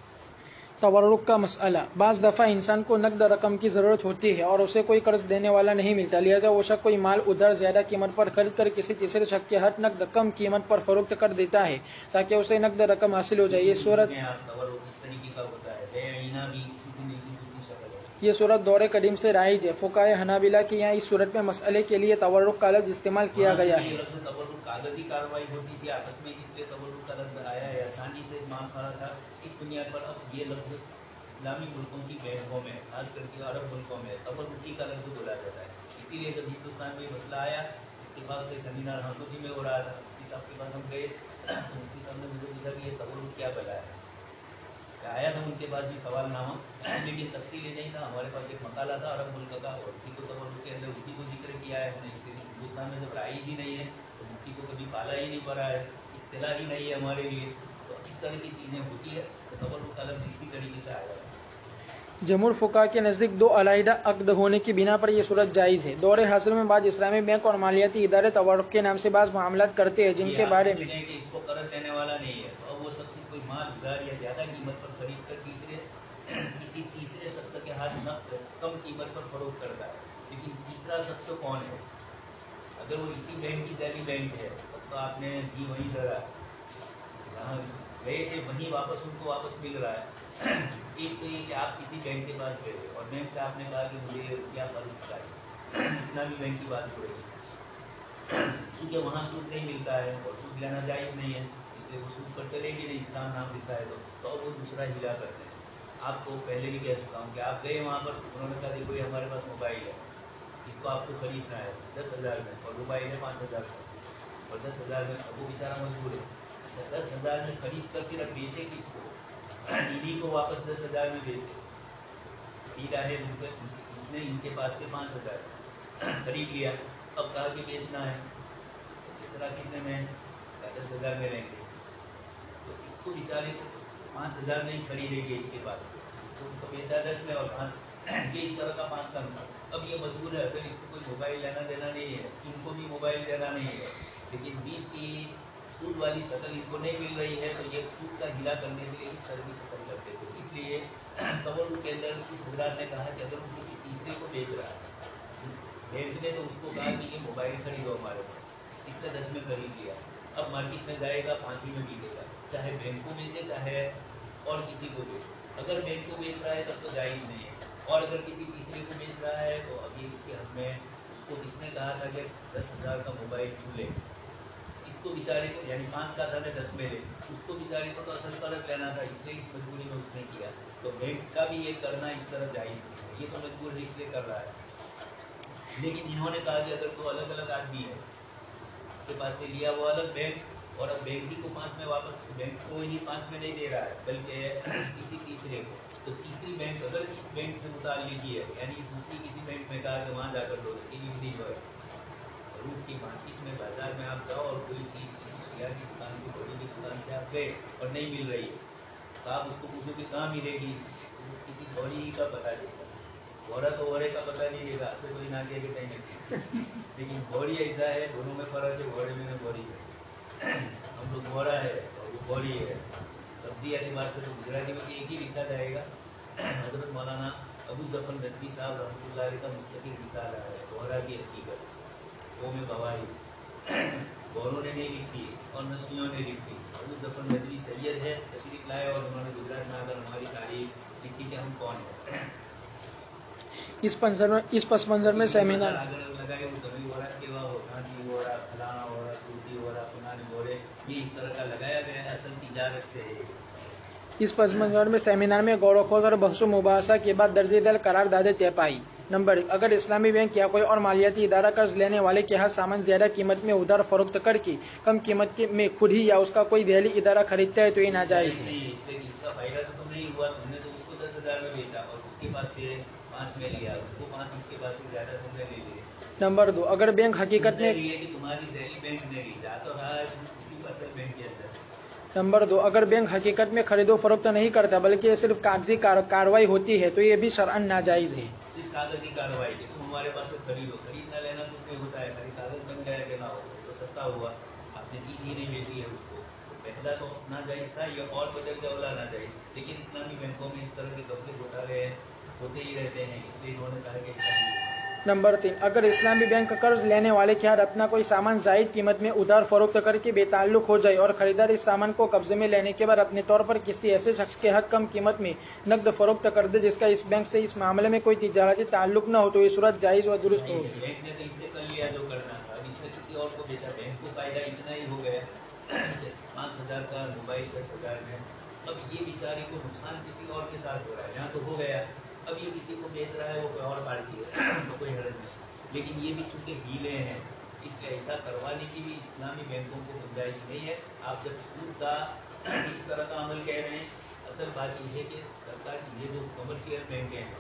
تورق کا مسئلہ، بعض دفعہ انسان کو نقد رقم کی ضرورت ہوتی ہے اور اسے کوئی قرض دینے والا نہیں ملتا، لہذا وہ شخص کوئی مال ادھر زیادہ قیمت پر خرید کر کسی تیسرے شخص کے ہاتھ نقد کم قیمت پر فروخت کر دیتا ہے تاکہ اسے نقد رقم حاصل ہو جائے۔ یہ صورت دور قدیم سے رائج ہے۔ فقہائے حنابلہ کے یہاں اس صورت میں مسئلے کے لیے تورق کا لفظ استعمال کیا گیا ہے۔ کاغذی کارروائی ہوتی تھی آپس میں، اس لیے تورق کا لفظ آیا ہے، چاندی سے مال کھڑا تھا، اس بنیاد پر اب یہ لفظ اسلامی ملکوں کی بینکوں میں، خاص کر کے عرب ملکوں میں تورقی کا لفظ بولا جاتا ہے، اسی لیے جب ہندوستان میں یہ مسئلہ آیا اتفاق سے سیمینار ہاسودی میں ہو رہا تھا، اس آپ کے پاس ہم گئے، मुफ्ती साहब ने मुझे पूछा कि ये तवल्लुद क्या बला है। आया था उनके पास भी सवालनामा, लेकिन तफसील ये नहीं था। हमारे पास एक मकाला था अरब मुल्क का, और उसी को तवल्लुद के अंदर उसी को जिक्र किया है हमने। इसलिए हिंदुस्तान में जब राय ही नहीं है तो मुफ्ती को कभी पाला ही नहीं पड़ा है, इस्तिलाह ही नहीं है हमारे लिए, तो इस तरह की चीज़ें होती है। तो तवल्लुद का लफ्ज़ इसी तरीके से आया है। जमूर फुका के नज़दीक दो अलहदा अक्द होने की बिना पर यह सूरत जायज़ है। दौरे हासिल में बाद इस्लामी बैंक और मालियाती इदारे तवर्रुक के नाम से बाज़ मामलात करते हैं जिनके बारे में कि इसको कर्ज देने वाला नहीं है, तो अब वो शख्स कोई माल उधार या ज़्यादा कीमत पर खरीद कर किसी तीसरे शख्स के हाथ न कम कीमत पर फरोख्त करता है। लेकिन तीसरा शख्स कौन है? अगर वो इसी बैंक की सैली बैंक है तब तो आपने दी वहीं धरा, जहाँ गए थे वहीं वापस उनको वापस मिल रहा है। एक तो ये कि आप किसी बैंक के पास गए और बैंक से आपने कहा कि मुझे रुपया कर्ज चाहिए, इस्लामी बैंक की बात हो रही है, क्योंकि वहाँ सूद नहीं मिलता है और सूद लेना जायज़ नहीं है, इसलिए वो सूद पर चलेगी नहीं, इस्लाम नाम लिखा है तो वो दूसरा हीला करते हैं। आपको पहले भी कह चुका हूँ कि आप गए वहाँ पर, उन्होंने कहा देखो ये हमारे पास मोबाइल है, इसको आपको खरीदना है 10,000 में, और मोबाइल है 5,000 का, और 10,000 में, अब वो बेचारा मजबूर है। अच्छा 10,000 में खरीद कर फिर अब बेचे किसको? इन्हीं को वापस 10,000 में बेचे। हीरा है इसने इनके पास से 5,000 खरीद लिया, अब कहा कि बेचना है, बेचना कितने में? 10,000 में लेंगे, तो इसको बेचारे को 5,000 में ही खरीदेंगे इसके पास, इसको तो बेचा 10 में और 5 ये इस तरह का 5 का नुकसान। अब ये मजबूर है, असल इसको कोई मोबाइल लेना देना नहीं है, इनको भी मोबाइल देना नहीं है, लेकिन बीच की सूद वाली शक्ल इनको नहीं मिल रही है, तो ये सूद का हिला करने के लिए इस तरह की शक्ल करते थे। इसलिए तवल्लुद के अंदर कुछ हजरात ने कहा कि अगर वो किसी तीसरे को बेच रहा है, बैंक ने तो उसको कहा कि ये मोबाइल खरीदो हमारे पास, इसने 10 में खरीद लिया, अब मार्केट में जाएगा 5 ही में बिकेगा, चाहे बैंक को बेचे चाहे और किसी को बेचे। अगर बैंक को बेच रहा है तब तो जायज़ नहीं है, और अगर किसी तीसरे को बेच रहा है तो अब ये इसके हक में, उसको किसने कहा था कि 10,000 का मोबाइल क्यों ले, इसको बेचारे को, यानी 5 का था 10 में ले, उसको बेचारे को तो असल कर्ज लेना था, इसलिए इस मजबूरी में उसने किया। तो बैंक का भी ये करना इस तरह जायज़ नहीं है, ये तो मजबूर है इसलिए कर रहा है। लेकिन इन्होंने कहा कि अगर तो अलग अलग आदमी है, उसके पास से लिया वो अलग बैंक, और अब बैंक ही को 5 में वापस, बैंक को ही 5 में नहीं दे रहा है बल्कि किसी तीसरे को, तो तीसरी बैंक अगर इस बैंक से मुताल्लिक है, यानी दूसरी किसी बैंक में कहा कि वहाँ जाकर लो, डिलीवरी जो है रूट की मार्केट में बाजार में आप जाओ और कोई चीज़ किसी शेयर की दुकान से, बड़ी की दुकान से आप गए और नहीं मिल रही है, तो आप उसको पूछो कि कहाँ मिलेगी, तो किसी घोड़ी ही का पता देगा, घोड़ा तो घोड़े का पता नहीं देगा, ऐसे कोई ना दिया कि कहीं नहीं, लेकिन घोड़ी ऐसा है, दोनों में फर्क है, घोड़े में घोड़ी है, हम लोग घोड़ा है और वो घोड़ी है। लफ्ज़ी एतबार से तो गुजराती में एक ही लिखा जाएगा। हज़रत मौलाना अबू ज़फ़र नदवी साहब रहमतुल्लाह अलैह का मुस्तकिल रिसाला है घोड़ा की हकीकत, वो में बवाई गौरों ने नहीं लिखी और नस्लियों ने लिखी। अबू ज़फ़र नदवी सैयद है, तशरीफ लाए और उन्होंने गुजरात में आकर हमारी तारीख लिखी कि हम कौन है। इस पस मंजर में सेमिनार लगाए वो कभी हो रहा केवा हो, कांची हो रहा, फलाना हो रहा, सूती हो रहा, पुनानी हो रहे, ये इस तरह का लगाया गया है, असल तिजारत से है। इस पस मंजर में सेमिनार में गौर खोज और बहस मुबाहसा के बाद दर्जेदार करारदादें तय पाई। नंबर 1, अगर इस्लामी बैंक या कोई और मालियाती इदारा कर्ज लेने वाले के हाथ सामान ज्यादा कीमत में उधार फरोख्त करके कम कीमत में खुद ही या उसका कोई देहली इदारा खरीदता है तो ये नाजायज है। इसका फायदा तो नहीं हुआ, तुमने तो उसको 10,000 में बेचा और उसके पास से 5 में लिया, उसको 5 उसके पास से ज्यादा तुमने ले लिए। नंबर 2, अगर बैंक हकीकत में लिए कि तुम्हारी सैली बैंक ने ली, जा तो रहा है उसी असल बैंक के अंदर। नंबर 2, अगर बैंक हकीकत में खरीदो फरोख्त नहीं करता बल्कि सिर्फ कागजी कार्रवाई होती है तो ये भी शरअन नाजायज है। सिर्फ कागजी कार्रवाई कि तुम हमारे पास से खरीदो, खरीदना लेना तुमने होता है, खाली कागज बन गया कि ना हो तो सत्ता हुआ, आपने चीज ही नहीं बेची है उसको, तो पहला तो नाजायज था, ये और बदल जाओला नाजायज। लेकिन इस्लामी बैंकों में इस तरह के गफले घोटाले होते ही रहते हैं, इसलिए इन्होंने कहा कि नंबर 3, अगर इस्लामी बैंक कर्ज लेने वाले के हाथ अपना कोई सामान जायद कीमत में उधार फरोख्त करके बेताल्लुक हो जाए और खरीदार इस सामान को कब्जे में लेने के बाद अपने तौर पर किसी ऐसे शख्स के हक कम कीमत में नकद फरोख्त कर दे जिसका इस बैंक से इस मामले में कोई तिजारती ताल्लुक न हो तो ये सूरत जायज व दुरुस्त होगी। बैंक ने तो इससे कर लिया जो करना था, अब इसने किसी और को बेचा, बैंक को फायदा इतना ही हो गया 5,000 का मोबाइल 10,000 में, अब ये बेचारे को नुकसान किसी और के साथ हो रहा है, यहाँ तो हो गया, अब ये किसी को बेच रहा है वो कोई और पार्टी है तो कोई हर्ज नहीं, लेकिन ये भी चूंकि हीले हैं इसलिए ऐसा करवाने की भी इस्लामी बैंकों को गुंजाइश नहीं है। आप जब सूद का इस तरह का अमल कह रहे हैं, असल बात यह है कि सरकार की ये जो कमर्शियल बैंकें हैं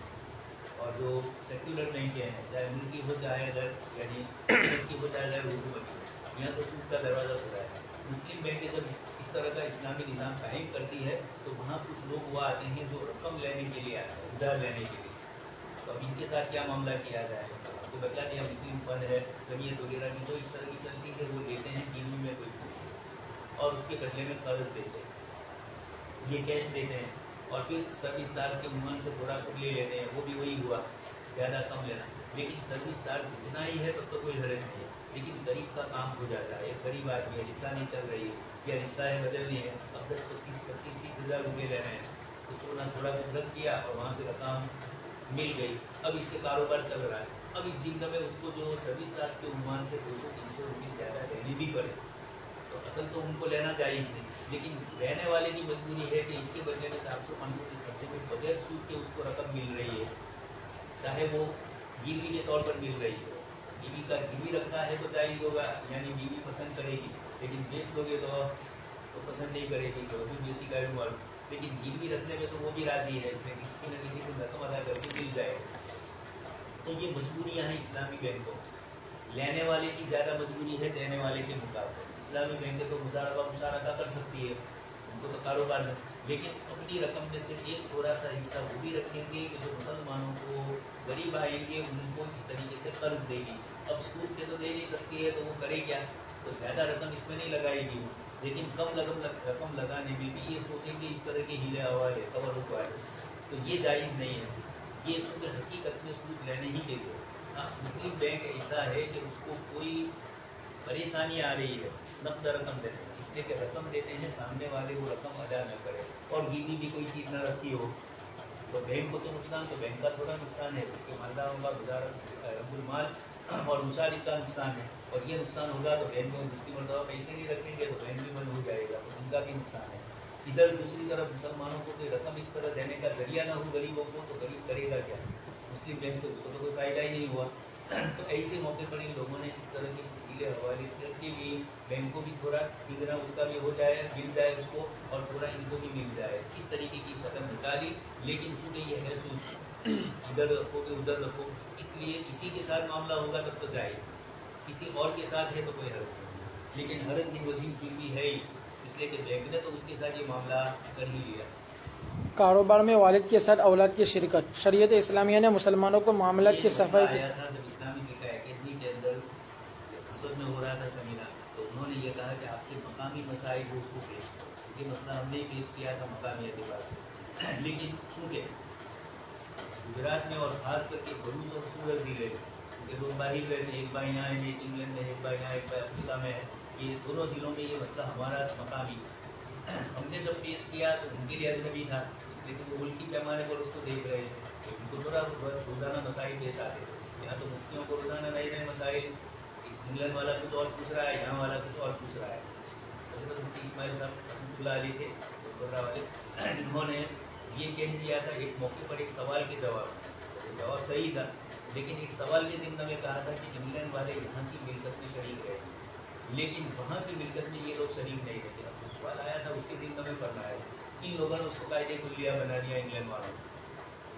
और जो सेक्युलर बैंकें हैं, चाहे उनकी हो चाहे अगर यानी की हो चाहे अगर हुकूमत की, यहाँ तो सूद का दरवाज़ा खुला है। मुस्लिम बैंकें जब इस तरह का इस्लामी निज़ाम कायम करती है तो वहाँ कुछ लोग वो आते हैं जो रकम लेने के लिए आते हैं, उधार लेने के लिए। तो अब इनके साथ क्या मामला किया जाए? तो बता दिया मुस्लिम फंड है, जमीयत वगैरह की जो इस तरह की चलती है, वो लेते हैं गिरवी में कोई चीज़ और उसके बदले में कर्ज देते हैं, ये कैश देते हैं और फिर सर्विस चार्ज के उन्मान से थोड़ा कुछ ले लेते हैं, वो भी वही हुआ, ज़्यादा कम लेना। लेकिन सर्विस चार्ज जितना ही है तब तो कोई हर्ज नहीं है, लेकिन गरीब का काम हो जाता है। एक गरीब आदमी है, रिक्शा नहीं चल रही है या रिक्शा है बदलनी है, अब 10-25-30 हज़ार रुपये ले रहे हैं, तो सोना थोड़ा कुछ रख दिया और वहाँ से रकम मिल गई, अब इसके कारोबार चल रहा है। अब इस दिन में उसको जो सर्विस चार्ज के उन्मान से 200-300 रुपये ज़्यादा लेने भी पड़े तो असल तो उनको लेना जायज़ नहीं, लेकिन रहने वाले की मजबूरी है कि इसके बदले में 400-500 के खर्चे में बगैर सूद के उसको रकम मिल रही है, चाहे वो गिरवी के तौर पर मिल रही है। बीवी का गिरवी रखा है तो जायज़ होगा, यानी बीवी पसंद करेगी, लेकिन बेच दोगे तो पसंद नहीं करेगी, तो भी बेची का मालूम। लेकिन गिरवी रखने में तो वो भी राजी है, इसमें किसी न किसी को रकम अदा करके मिल जाएगा। तो ये मजबूरियाँ हैं इस्लामी बैंकों, लेने वाले की ज़्यादा मजबूरी है देने वाले के मुकाबले। इस्लामी बैंकें तो मुशारका कर सकती है, उनको तो कारोबार है, लेकिन अपनी रकम में से एक थोड़ा सा हिस्सा वो भी रखेंगे कि जो मुसलमानों को गरीब आएंगे उनको इस तरीके से कर्ज देगी। अब सूद पे तो दे नहीं सकती है तो वो करे क्या, तो ज़्यादा रकम इसमें नहीं लगाएगी वो, लेकिन कम रकम लगाने में भी ये सोचेंगे इस तरह के हीले हवाले तवरुक वाले, तो ये जायज़ नहीं है। ये चूँकि हकीकत में सूद लेने ही देते हैं। हाँ, मुस्लिम बैंक ऐसा है कि उसको कोई परेशानी आ रही है, नकद रकम देते हैं, इसलिए कि रकम देते हैं सामने वाले वो रकम अदा न करे और गिरवी भी कोई चीज़ न रखी हो, तो बैंक को तो नुकसान, तो बैंक का थोड़ा नुकसान है, उसके मालदारों का गुजारा माल और मुशारिक का नुकसान है, और ये नुकसान होगा तो बैंक में दूसरी मरतबा पैसे नहीं रखेंगे तो बैंक भी बंद हो जाएगा, तो उनका भी नुकसान है। इधर दूसरी तरफ मुसलमानों को कोई रकम इस तरह देने का जरिया ना हो गरीबों को, तो गरीब करेगा क्या? मुस्लिम बैंक से उसको तो कोई फ़ायदा ही नहीं हुआ। तो ऐसे मौके पर इन लोगों ने इस तरह के हीले हवाले करके भी बैंक को भी थोड़ा इधर उसका भी हो जाए, मिल जाए उसको, और थोड़ा इनको भी मिल जाए, इस तरीके की शक्ल निकाली। लेकिन चूँकि ये है सूद, इधर रखो कि उधर रखो, इसलिए किसी के साथ मामला होगा तब तो जाए, किसी और के साथ है तो कोई हर्ज नहीं। लेकिन हर्ज की वजीम फिर भी है ही, इसलिए कि बैंक ने तो उसके साथ ये मामला कर ही लिया। कारोबार में वालिद के साथ औलाद की शिरकत, शरीयत इस्लामिया ने मुसलमानों को मामलात की सफाई आया था जब इस्लामी फिक़ह अकेडमी के अंदर असद में हो रहा था सेमिनार, तो उन्होंने ये कहा कि आपके मकामी मसाइल को उसको पेश करो। ये मसला हमने पेश किया था मकामी एतबार से, लेकिन चूँकि गुजरात में और ख़ास करके भरूच और सूरत ज़िले में, क्योंकि लोग बाहर रहते, एक बार यहाँ है, एक इंग्लैंड में, एक बार यहाँ, एक बार अफ्रीका में है, ये दोनों ज़िलों में ये मसला हमारा मकामी हमने जब पेश किया तो उनके लिए अजनबी था, लेकिन वो मुल्की पैमाने पर उसको देख रहे हैं, तो उनको थोड़ा रोज़ाना मसाइल पेश आते थे। यहाँ तो मुफ्तियों को रोज़ाना नए नए मसाइल, इंग्लैंड वाला कुछ और पूछ रहा है, यहाँ वाला कुछ और पूछ रहा है। हज़रत मुफ्ती इस्माइल साहब रहमतुल्लाह अलैह थे कोलकाता वाले, इन्होंने ये कह दिया था एक मौके पर एक सवाल के जवाब सही था, लेकिन एक सवाल के ज़िम्न में कहा था कि इंग्लैंड वाले यहाँ की मिल्कत में शरीक रहे, लेकिन वहाँ की मिल्कत में ये लोग शरीक नहीं रहते। अब जो सवाल आया था उसके ज़िम्न में पढ़ना है, इन लोगों ने उसको कायदे कुल्लिया बना दिया इंग्लैंड वालों,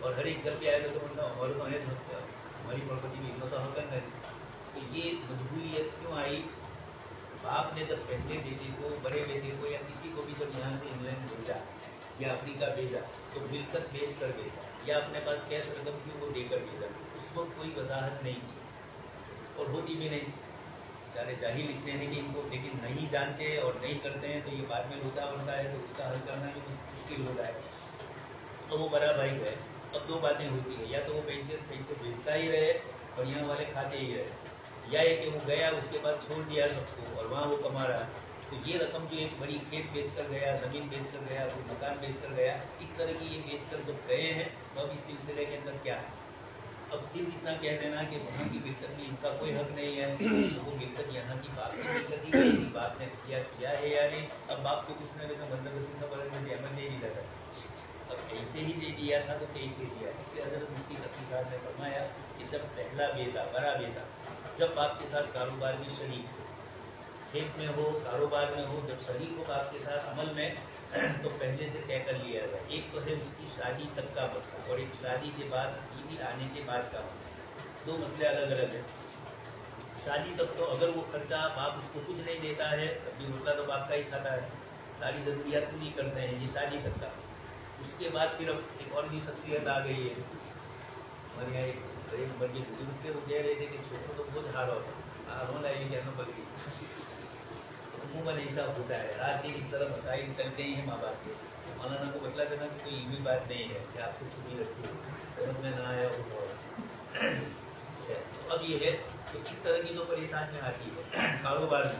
और हर एक घर पे आए तो मतलब हमारे तो है, हमारी प्रॉपर्टी में इतना तो हक नहीं। तो ये मजबूरियत क्यों आई? बाप ने जब पहले बेटे को, बड़े बेटे को या किसी को भी जब यहाँ से इंग्लैंड भेजा या अफ्रीका भेजा, तो मिल्कत बेच कर भेजा या अपने पास कैश रकम थी वो देकर भेजा, उस वक्त कोई वजाहत नहीं की और होती भी नहीं। सारे जाहिल लिखते हैं कि इनको, लेकिन नहीं जानते और नहीं करते हैं तो ये बाद में लोचा बनता है, तो उसका हल करना भी मुश्किल हो जाए। तो वो बड़ा भाई है। अब दो बातें होती है, या तो वो पैसे बेचता ही रहे और यहाँ वाले खाते ही रहे, या ये कि वो गया उसके बाद छोड़ दिया सबको और वहाँ वो कमा रहा। तो ये रकम जो एक बड़ी खेत बेच कर गया, ज़मीन बेच कर गया, कोई मकान बेच कर गया, इस तरह की ये बेच कर जब गए हैं तो अब इस सिलसिले के अंदर क्या है? अब सिर्फ इतना कह देना कि वहाँ की मिल्कत में इनका कोई हक नहीं है, तो वो मिल्कत यहाँ की बाप की मिल्कत ही नहीं, बाप ने किया है या नहीं। अब बाप को पूछने में तो मतलब उसका बड़े में अमल नहीं लगा, अब ऐसे ही दे दिया था तो कैसे दिया। इसलिए हज़रत मुफ्ती तकी साहब ने फरमाया कि जब पहला बेटा, बड़ा बेटा, जब बाप के साथ कारोबार में शरीक हो, खेत में हो, कारोबार में हो, जब शरीक हो आपके साथ अमल में, तो पहले से तय कर लिया जाए। एक तो है उसकी शादी तक का मसला, और एक शादी के बाद बीवी आने के बाद का मसला। दो मसले अलग अलग है। शादी तक तो अगर वो खर्चा बाप उसको कुछ नहीं देता है, तब भी रोटला तो बाप का ही खाता है, सारी जरूरियात पूरी करते हैं, ये शादी तक का। उसके बाद फिर अब एक और भी शख्सियत आ गई है। हमारे यहाँ एक बड़ी बुजुर्ग थे, वो कह रहे थे कि छोटों तो बहुत हार होना है, क्या बल्कि उमूमन ऐसा होता है, रात दिन इस तरह मसाइल चलते ही हैं माँ बाप के। मौलाना को बतला देना कि कोई इलमी बात नहीं है कि आपसे छुट्टी रखती है, समझ में ना आया वो तो अब ये है कि इस तरह की जो परेशानियाँ आती है कारोबार में,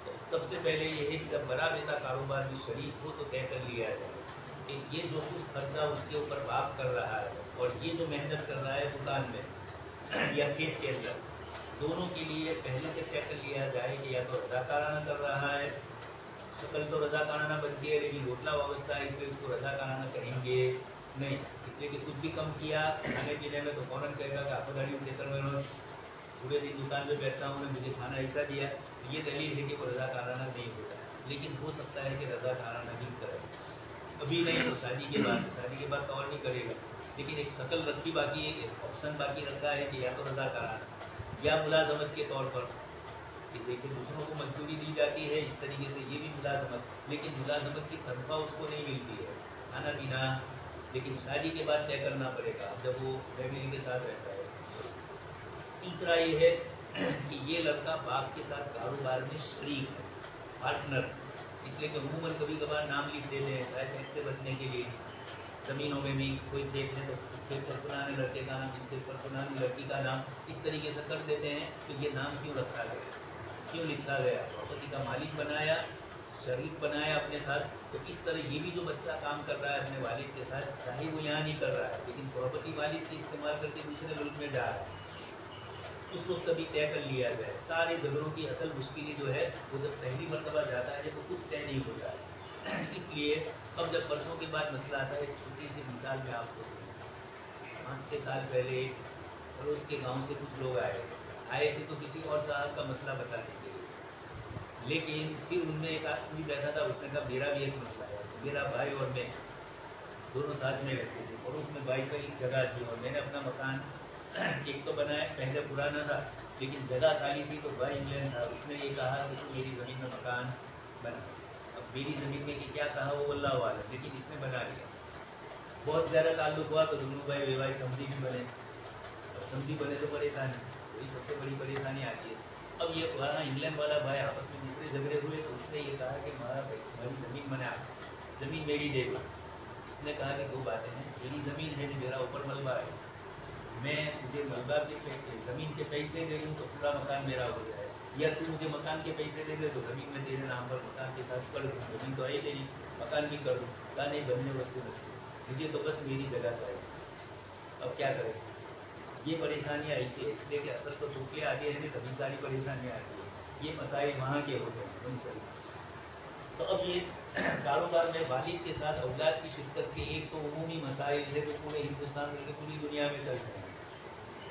तो सबसे पहले ये है कि जब बड़ा बेटा कारोबार में शरीक हो तो तय कर लिया जाए कि ये जो कुछ खर्चा उसके ऊपर बाप कर रहा है, और ये जो मेहनत कर रहा है दुकान में या खेत के अंदर, दोनों के लिए पहले से तय कर लिया जाए कि या तो रजाकाराना कर रहा है, शक्ल तो रजाकाराना बनती है, लेकिन रोटला व्यवस्था है इसलिए उसको रजाकाराना कहेंगे नहीं, इसलिए कि कुछ भी कम किया खाने पीने में तो फौरन कहेगा कि आपको गाड़ी देकर मैं पूरे दिन दुकान में बैठता हूँ, मुझे खाना ऐसा दिया, तो ये दलील है कि वो रजाकाराना नहीं होता है। लेकिन हो सकता है कि रजाकाराना भी करे, अभी नहीं तो शादी के बाद तो और नहीं करेगा, लेकिन एक शक्ल रखी बाकी है, एक ऑप्शन बाकी रखा है कि या तो रजाकाराना या मुलाजमत के तौर पर, कि जैसे दूसरों को मजदूरी दी जाती है इस तरीके से ये भी मुलाजमत, लेकिन मुलाजमत की तनख्वाह उसको नहीं मिलती है, खाना पीना, लेकिन शादी के बाद तय करना पड़ेगा जब वो फैमिली के साथ रहता है। तीसरा ये है कि ये लड़का बाप के साथ कारोबार में शरीक है, पार्टनर, इसलिए कि अमूमन कभी कभार नाम लिख देते हैं शायद टैक्स से बचने के लिए। जमीनों में भी कोई खेत है तो उसके ऊपर पुराने लड़के का नाम, इसके ऊपर पुरानी लड़की का नाम, इस तरीके से कर देते हैं। तो ये नाम क्यों रखा गया, क्यों लिखा गया? प्रॉपर्टी का मालिक बनाया, शरीक बनाया अपने साथ। तो इस तरह ये भी जो बच्चा काम कर रहा है अपने वालिद के साथ, चाहे वो यहाँ नहीं कर रहा है, लेकिन प्रॉपर्टी मालिक के इस्तेमाल करके दूसरे मुल्क में जा रहा है, उस वक्त कभी तय कर लिया जाए। सारे झगड़ों की असल मुश्किल जो है वो जब पहली मरतबा जाता है जब कुछ तय नहीं होता है। इसलिए अब जब वर्षों के बाद मसला आता है, एक छोटी सी मिसाल में आपको 5-6 साल पहले पड़ोस के गांव से कुछ लोग आए थे तो किसी और साहब का मसला बताने के लिए, लेकिन फिर उनमें एक आदमी बैठा था, उसने कहा मेरा भी एक मसला है, मेरा भाई और मैं दोनों साथ में रहते थे और उसमें भाई का एक जगह थी और मैंने अपना मकान एक तो बनाया, पहले पुराना था लेकिन जगह खाली थी, तो भाई इंग्लैंड था, उसने ये कहा कि तू मेरी ज़मीन में मकान बना। अब मेरी ज़मीन में कि क्या कहा वो अल्लाह वाला, लेकिन इसने बना लिया। बहुत ज़्यादा ताल्लुक हुआ तो दोनों भाई बेवाई समझी भी बने, अब समझी बने तो परेशानी, वही सबसे बड़ी परेशानी आती है। अब ये पुराना इंग्लैंड वाला भाई आपस में दूसरे झगड़े हुए तो उसने ये कहा कि हमारा भाई ज़मीन बना, ज़मीन मेरी दे दो। इसने कहा कि दो बातें हैं, मेरी ज़मीन है, मेरा ऊपर मलबा है, मैं तुझे मलबा के ज़मीन के पैसे दे दूँ तो पूरा मकान मेरा हो जाए, या तू मुझे मकान के पैसे दे दे तो ज़मीन में तेरे नाम पर मकान के साथ कर दूँ, ज़मीन तो है तेरी, मकान भी कर दूँ, कहा नहीं बनने वस्तु नहीं, मुझे तो बस मेरी जगह चाहिए। अब क्या करें? ये परेशानियाँ ऐसी है, इसलिए कि असल तो चोटलें आती है तभी सारी परेशानियाँ आती है, ये मसाइल वहाँ के होते हैं उन चल। तो अब ये कारोबार में वालिद के साथ औलाद की शिरकत के एक तो उमूमी मसाइल है जो पूरे हिंदुस्तान बल्कि पूरी दुनिया में चल रहे हैं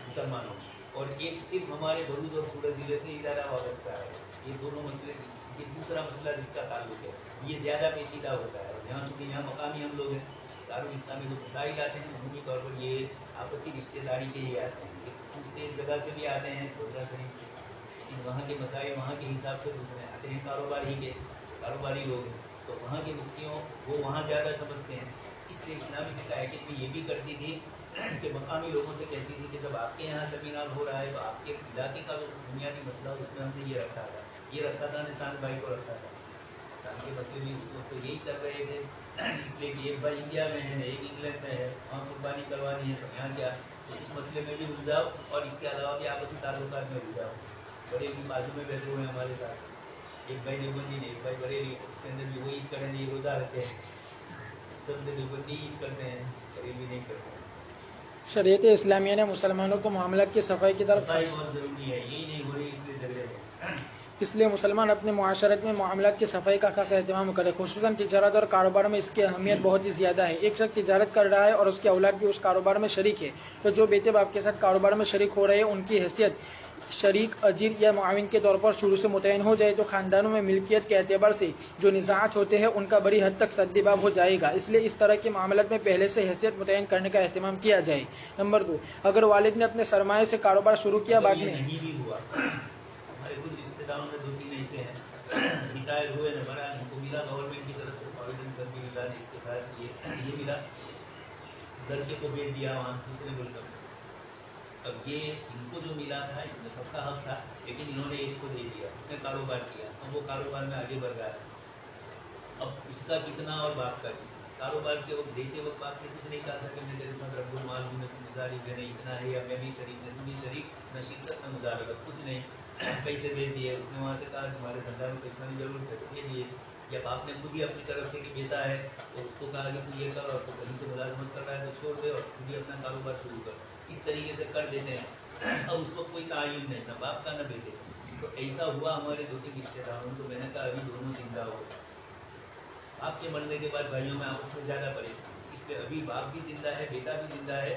मुसलमानों, और एक सिर्फ हमारे भरूच और सूरत जिले से ही ज़्यादा वाबस्ता है। ये दोनों मसले, ये दूसरा मसला जिसका ताल्लुक है ये ज़्यादा पेचीदा होता है। यहाँ चूँकि यहाँ मकामी हम लोग हैं, दारुल इस्लाम में जो मसाइल आते हैं अमूमी तौर पर ये आपसी रिश्तेदारी के लिए आते हैं, दूसरे जगह से भी आते हैं रोजा शरीफ से, लेकिन वहाँ के मसाइल वहाँ के हिसाब से दूसरे आते हैं, कारोबारी लोग हैं तो वहाँ के मुफ्तियों वो वहाँ ज़्यादा समझते हैं। इसलिए इस्लामी फिक़ह में ये भी करती थी कि मकामी लोगों से कहती थी कि जब आपके यहाँ सेमिनार हो रहा है तो आपके इलाके का जो बुनियादी मसला उसमें हमने ये रखा था निशान भाई को रखा था, के मसले भी उस वक्त यही चल रहे थे। इसलिए कि एक भाई इंडिया में है, एक इंग्लैंड में है, वहाँ कुर्बानी करवानी है तो यहाँ क्या, तो इस मसले में भी उलझाओ और इसके अलावा भी आपसी ताल्लुकात में उलझाओ। बड़े भी बाजू में बैठे हुए हैं हमारे साथ, एक भाई देवबंदी ने, एक भाई बरेली, उसके अंदर भी वो ईद करें ये रोज़ा रखते हैं, सब देवबंदी ईद करते हैं, बरेली नहीं करते हैं। शरीयत इस्लामिया ने मुसलमानों को मामलात की सफाई की तरफ, सफाई बहुत जरूरी है, यही नहीं हो रही इसलिए झगड़े हैं। इसलिए मुसलमान अपने मुआशरत में मामलात की सफाई का खासा एहतमाम करे, खुसूसन तिजारत और कारोबार में इसकी अहमियत बहुत ही ज़्यादा है। एक शख्स तिजारत कर रहा है और उसकी औलाद भी उस कारोबार में शरीक है, तो जो बेटे बाप के साथ कारोबार में शरीक हो रहे हैं उनकी हैसियत शरीक, अजीर या मुआविन के तौर पर शुरू से मुतयन हो जाए तो खानदानों में मिल्कियत के एतबार से जो निज़ात होते हैं उनका बड़ी हद तक सद्दिबाब हो जाएगा। इसलिए इस तरह के मामलत में पहले से हैसियत मुतयन करने का एहतमाम किया जाए। नंबर 2, अगर वालिद ने अपने सरमाए से कारोबार शुरू किया, बाद में नहीं भी हुआ, हमारे कुछ रिश्तेदारों में 2-3 ऐसे हैं, रिटायर हुए न बड़ा, इनको मिला गवर्नमेंट की तरफ से प्रोविडेंट फंड भी मिला, इसके साथ ये मिला, लड़के को भेज दिया वहाँ दूसरे मुल्क में। अब ये इनको जो मिला था इनमें सबका हक था, लेकिन इन्होंने एक को दे दिया, उसने कारोबार किया, अब वो कारोबार में आगे बढ़ रहा है। अब उसका कितना और बाप का कितना, कारोबार के वक्त देते वक्त बाप ने कुछ नहीं कहा था कि मैं तेरे साथ रब्बुल माल हूँ, मैं गुजारी देने इतना है, या मैं भी शरीक न तुम भी शरीक न शिद्दत न मुजारबत, कुछ नहीं, पैसे दे दिए। उसने वहाँ से कहा तुम्हारे धंधा में पैसा की जरूरत है, दे दिए। या बाप ने खुद ही अपनी तरफ से कि बेटा है तो उसको कहा कि तू ये कर, और तो कहीं से मुलाजमत कर रहा है तो छोड़ दे और खुद ही अपना कारोबार शुरू कर, इस तरीके से कर देते हैं। अब उसको कोई तायुन नहीं, न बाप का न बेटे। तो ऐसा हुआ हमारे 2-3 रिश्तेदारों, तो मैंने कहा अभी दोनों जिंदा हो, आपके मरने के बाद भाइयों में आपस में ज्यादा परेशान, इसलिए अभी बाप भी जिंदा है, बेटा भी जिंदा है,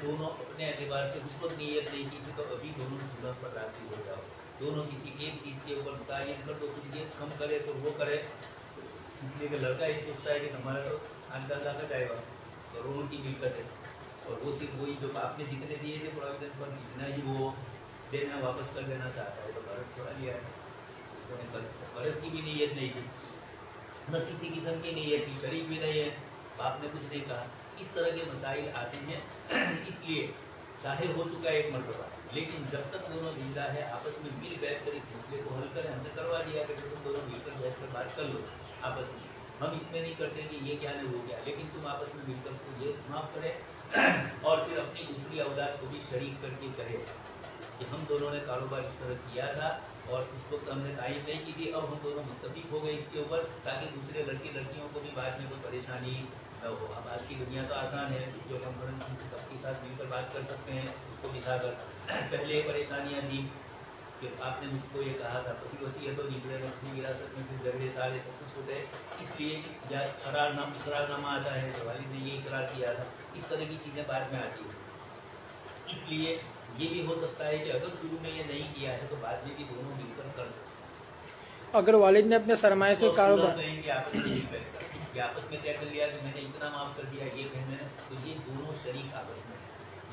दोनों अपने एतबार से उस वक्त नीयत नहीं की थी, तो अभी दोनों सुलह पर राजी हो जाओ, दोनों किसी एक चीज के ऊपर मुतायन कर दो, कुछ ये कम करे तो वो करे। इसलिए कि लड़का ये सोचता है कि हमारा तो 8-10 लाख जाएगा, करोड़ों की मिलकत है, और वो सिर्फ वही जो बाप ने जितने दिए थे प्रोविडेंट फंड इतना ही वो देना वापस कर देना चाहता है, तो कर्ज थोड़ा लिया है, उसने कर्ज की भी नीयत नहीं थी, न किसी किस्म की नीयत की, शरीक भी नहीं है, बाप ने कुछ नहीं कहा। इस तरह के मसाइल आते हैं। इसलिए चाहे हो चुका है एक मरतबा, लेकिन जब तक दोनों जिंदा है आपस में मिल बैठ कर इस मसले को हल करें। हमने करवा दिया कि तुम दोनों मिलकर बैठ कर बात कर लो आपस में, हम इसमें नहीं करते कि ये क्या नहीं वो क्या, लेकिन तुम आपस में मिलकर तो ये माफ करें और फिर अपनी दूसरी औलाद को भी शरीक करके कहे कि हम दोनों ने कारोबार इस तरह किया था और उस वक्त हमने तारीफ नहीं की थी, अब हम दोनों मुत्तफिक हो गए इसके ऊपर, ताकि दूसरे लड़कियों को भी बाद में कोई परेशानी न हो। अब आज की दुनिया तो आसान है, वीडियो कॉन्फ्रेंसिंग से सबके साथ मिलकर बात कर सकते हैं, उसको दिखाकर। पहले परेशानियां थी कि आपने मुझको ये कहा था, पति वसीयत तो निकलेगा अपनी विरासत में, फिर झगड़े सारे सब कुछ होते हैं, इसलिए इस इकरारनामा आता है तो वालिद ने ये इकरार किया था, इस तरह की चीजें बाद में आती है। इसलिए ये भी हो सकता है कि अगर शुरू में ये नहीं किया है तो बाद में भी दोनों मिलकर कर सकते। अगर वालिद ने अपने सरमाए से कारोबार आपस में तय कर लिया कि मैंने इतना माफ कर दिया ये कहने, तो ये दोनों शरीक आपस में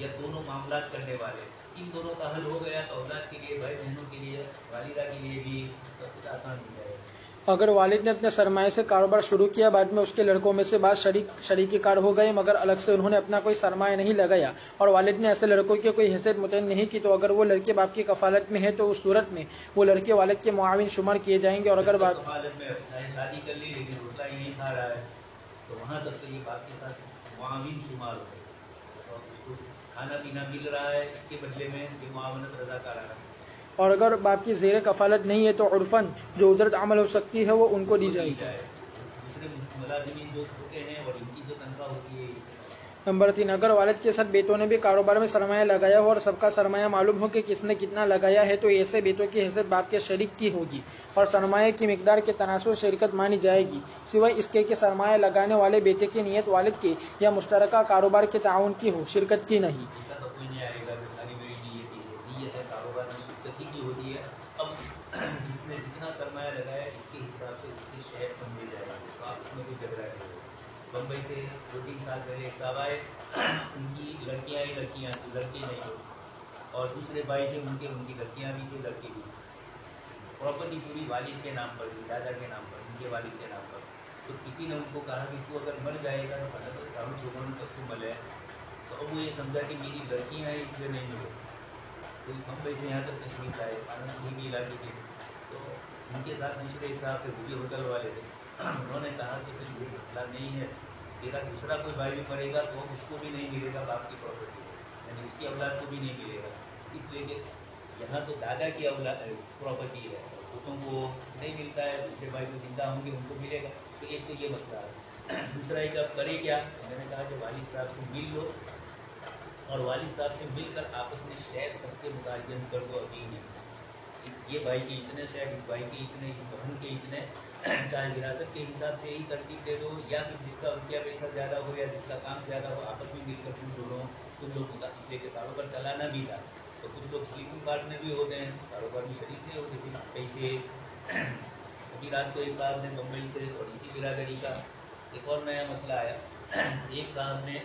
या दोनों मामलात करने वाले, इन दोनों का हल हो गया तो औलाद के लिए, भाई बहनों के लिए, वालिदा के लिए भी सब कुछ आसान हो जाएगा। अगर वालिद ने अपने सरमाए से कारोबार शुरू किया, बाद में उसके लड़कों में से बाद शरीकी कार हो गए, मगर अलग से उन्होंने अपना कोई सरमाया नहीं लगाया और वालिद ने ऐसे लड़कों की कोई हैसियत मुतयन नहीं की, तो अगर वो लड़के बाप की कफालत में है तो उस सूरत में वो लड़के वालिद के मुआविन शुमार किए जाएंगे। और अगर बात कफालत में चाहे शादी कर ली लेकिन रोटला ही नहीं खा रहा है तो वहां तक तो ये बाप के साथ मुआविन शुमार हो गए, और उसको खाना पीना मिल रहा है, इसके बदले में ये मुआवनत रज़ाकाराना। और अगर बाप की ज़ेर कफालत नहीं है तो उर्फन जो उजरत अमल हो सकती है वो उनको दी जाएगी। दूसरे मुलाजिमीन जो होते हैं और इनकी जो तनख्वाह होती है। नंबर 3, अगर वालिद के साथ बेटों ने भी कारोबार में सरमाया लगाया हो और सबका सरमाया मालूम हो कि किसने कितना लगाया है, तो ऐसे बेटों की हैसियत बाप के शरीक की होगी और सरमाए की मिकदार के तनासुर शरीकत मानी जाएगी, सिवाय इसके कि सरमाया लगाने वाले बेटे की नीयत वालिद के या मुश्तरका कारोबार के ताउन की हो, शिरकत की नहीं। जिसने जितना सरमाया लगाया इसके हिसाब से उसके शहर समझे जाएंगे, तो आप इसमें कोई झगड़ा नहीं होगा। बम्बई से 2-3 साल पहले एक साहब आए, उनकी लड़कियां ही लड़कियां थी, लड़के नहीं थे, और दूसरे भाई थे उनकी लड़कियां भी थी, लड़के भी। प्रॉपर्टी पूरी वालिद के नाम पर थी, दादा के नाम पर, उनके वालिद के नाम पर। तो किसी ने उनको कहा कि तू अगर मर जाएगा तो कानून छोड़ने तक तू मले, तो अब वो ये समझा कि मेरी लड़कियां हैं इसलिए नहीं मिले। तो बम्बई से यहाँ तक कश्मीर आए, आनंद के इलाके के, तो उनके साथ दूसरे एक साहब थे, वो भी होटल वाले थे। उन्होंने कहा कि फिर ये मसला नहीं है, तेरा दूसरा कोई भाई भी पड़ेगा तो उसको भी नहीं मिलेगा बाप की प्रॉपर्टी, यानी उसकी औलाद को भी नहीं मिलेगा, इसलिए कि यहाँ तो दादा की औलाद प्रॉपर्टी है, पुतों को नहीं मिलता है, दूसरे भाई को जिंदा होंगे उनको मिलेगा। तो एक तो ये मसला है। दूसरा एक अब करे क्या, मैंने कहा कि वालिद साहब से मिल लो और वालिद साहब से मिलकर आपस में शेयर सबके मुताबिक कर दो। अभी नहीं, ये भाई के इतने शेयर, इस भाई के इतने, इस बहन के इतने, चाहे विरासत के हिसाब से ही तरतीब दे दो, या फिर जिसका रुपया पैसा ज्यादा हो या जिसका काम ज्यादा हो आपस में मिलकर तुम लोग इसलिए के कारोबार चलाना भी था। तो कुछ लोग स्लीपिंग पार्टनर भी होते हैं, कारोबार में शरीक नहीं होते, सिर्फ पैसे। अभी रात को एक साहब ने बम्बई से और इसी बिरादरी का एक और नया मसला आया। एक साहब ने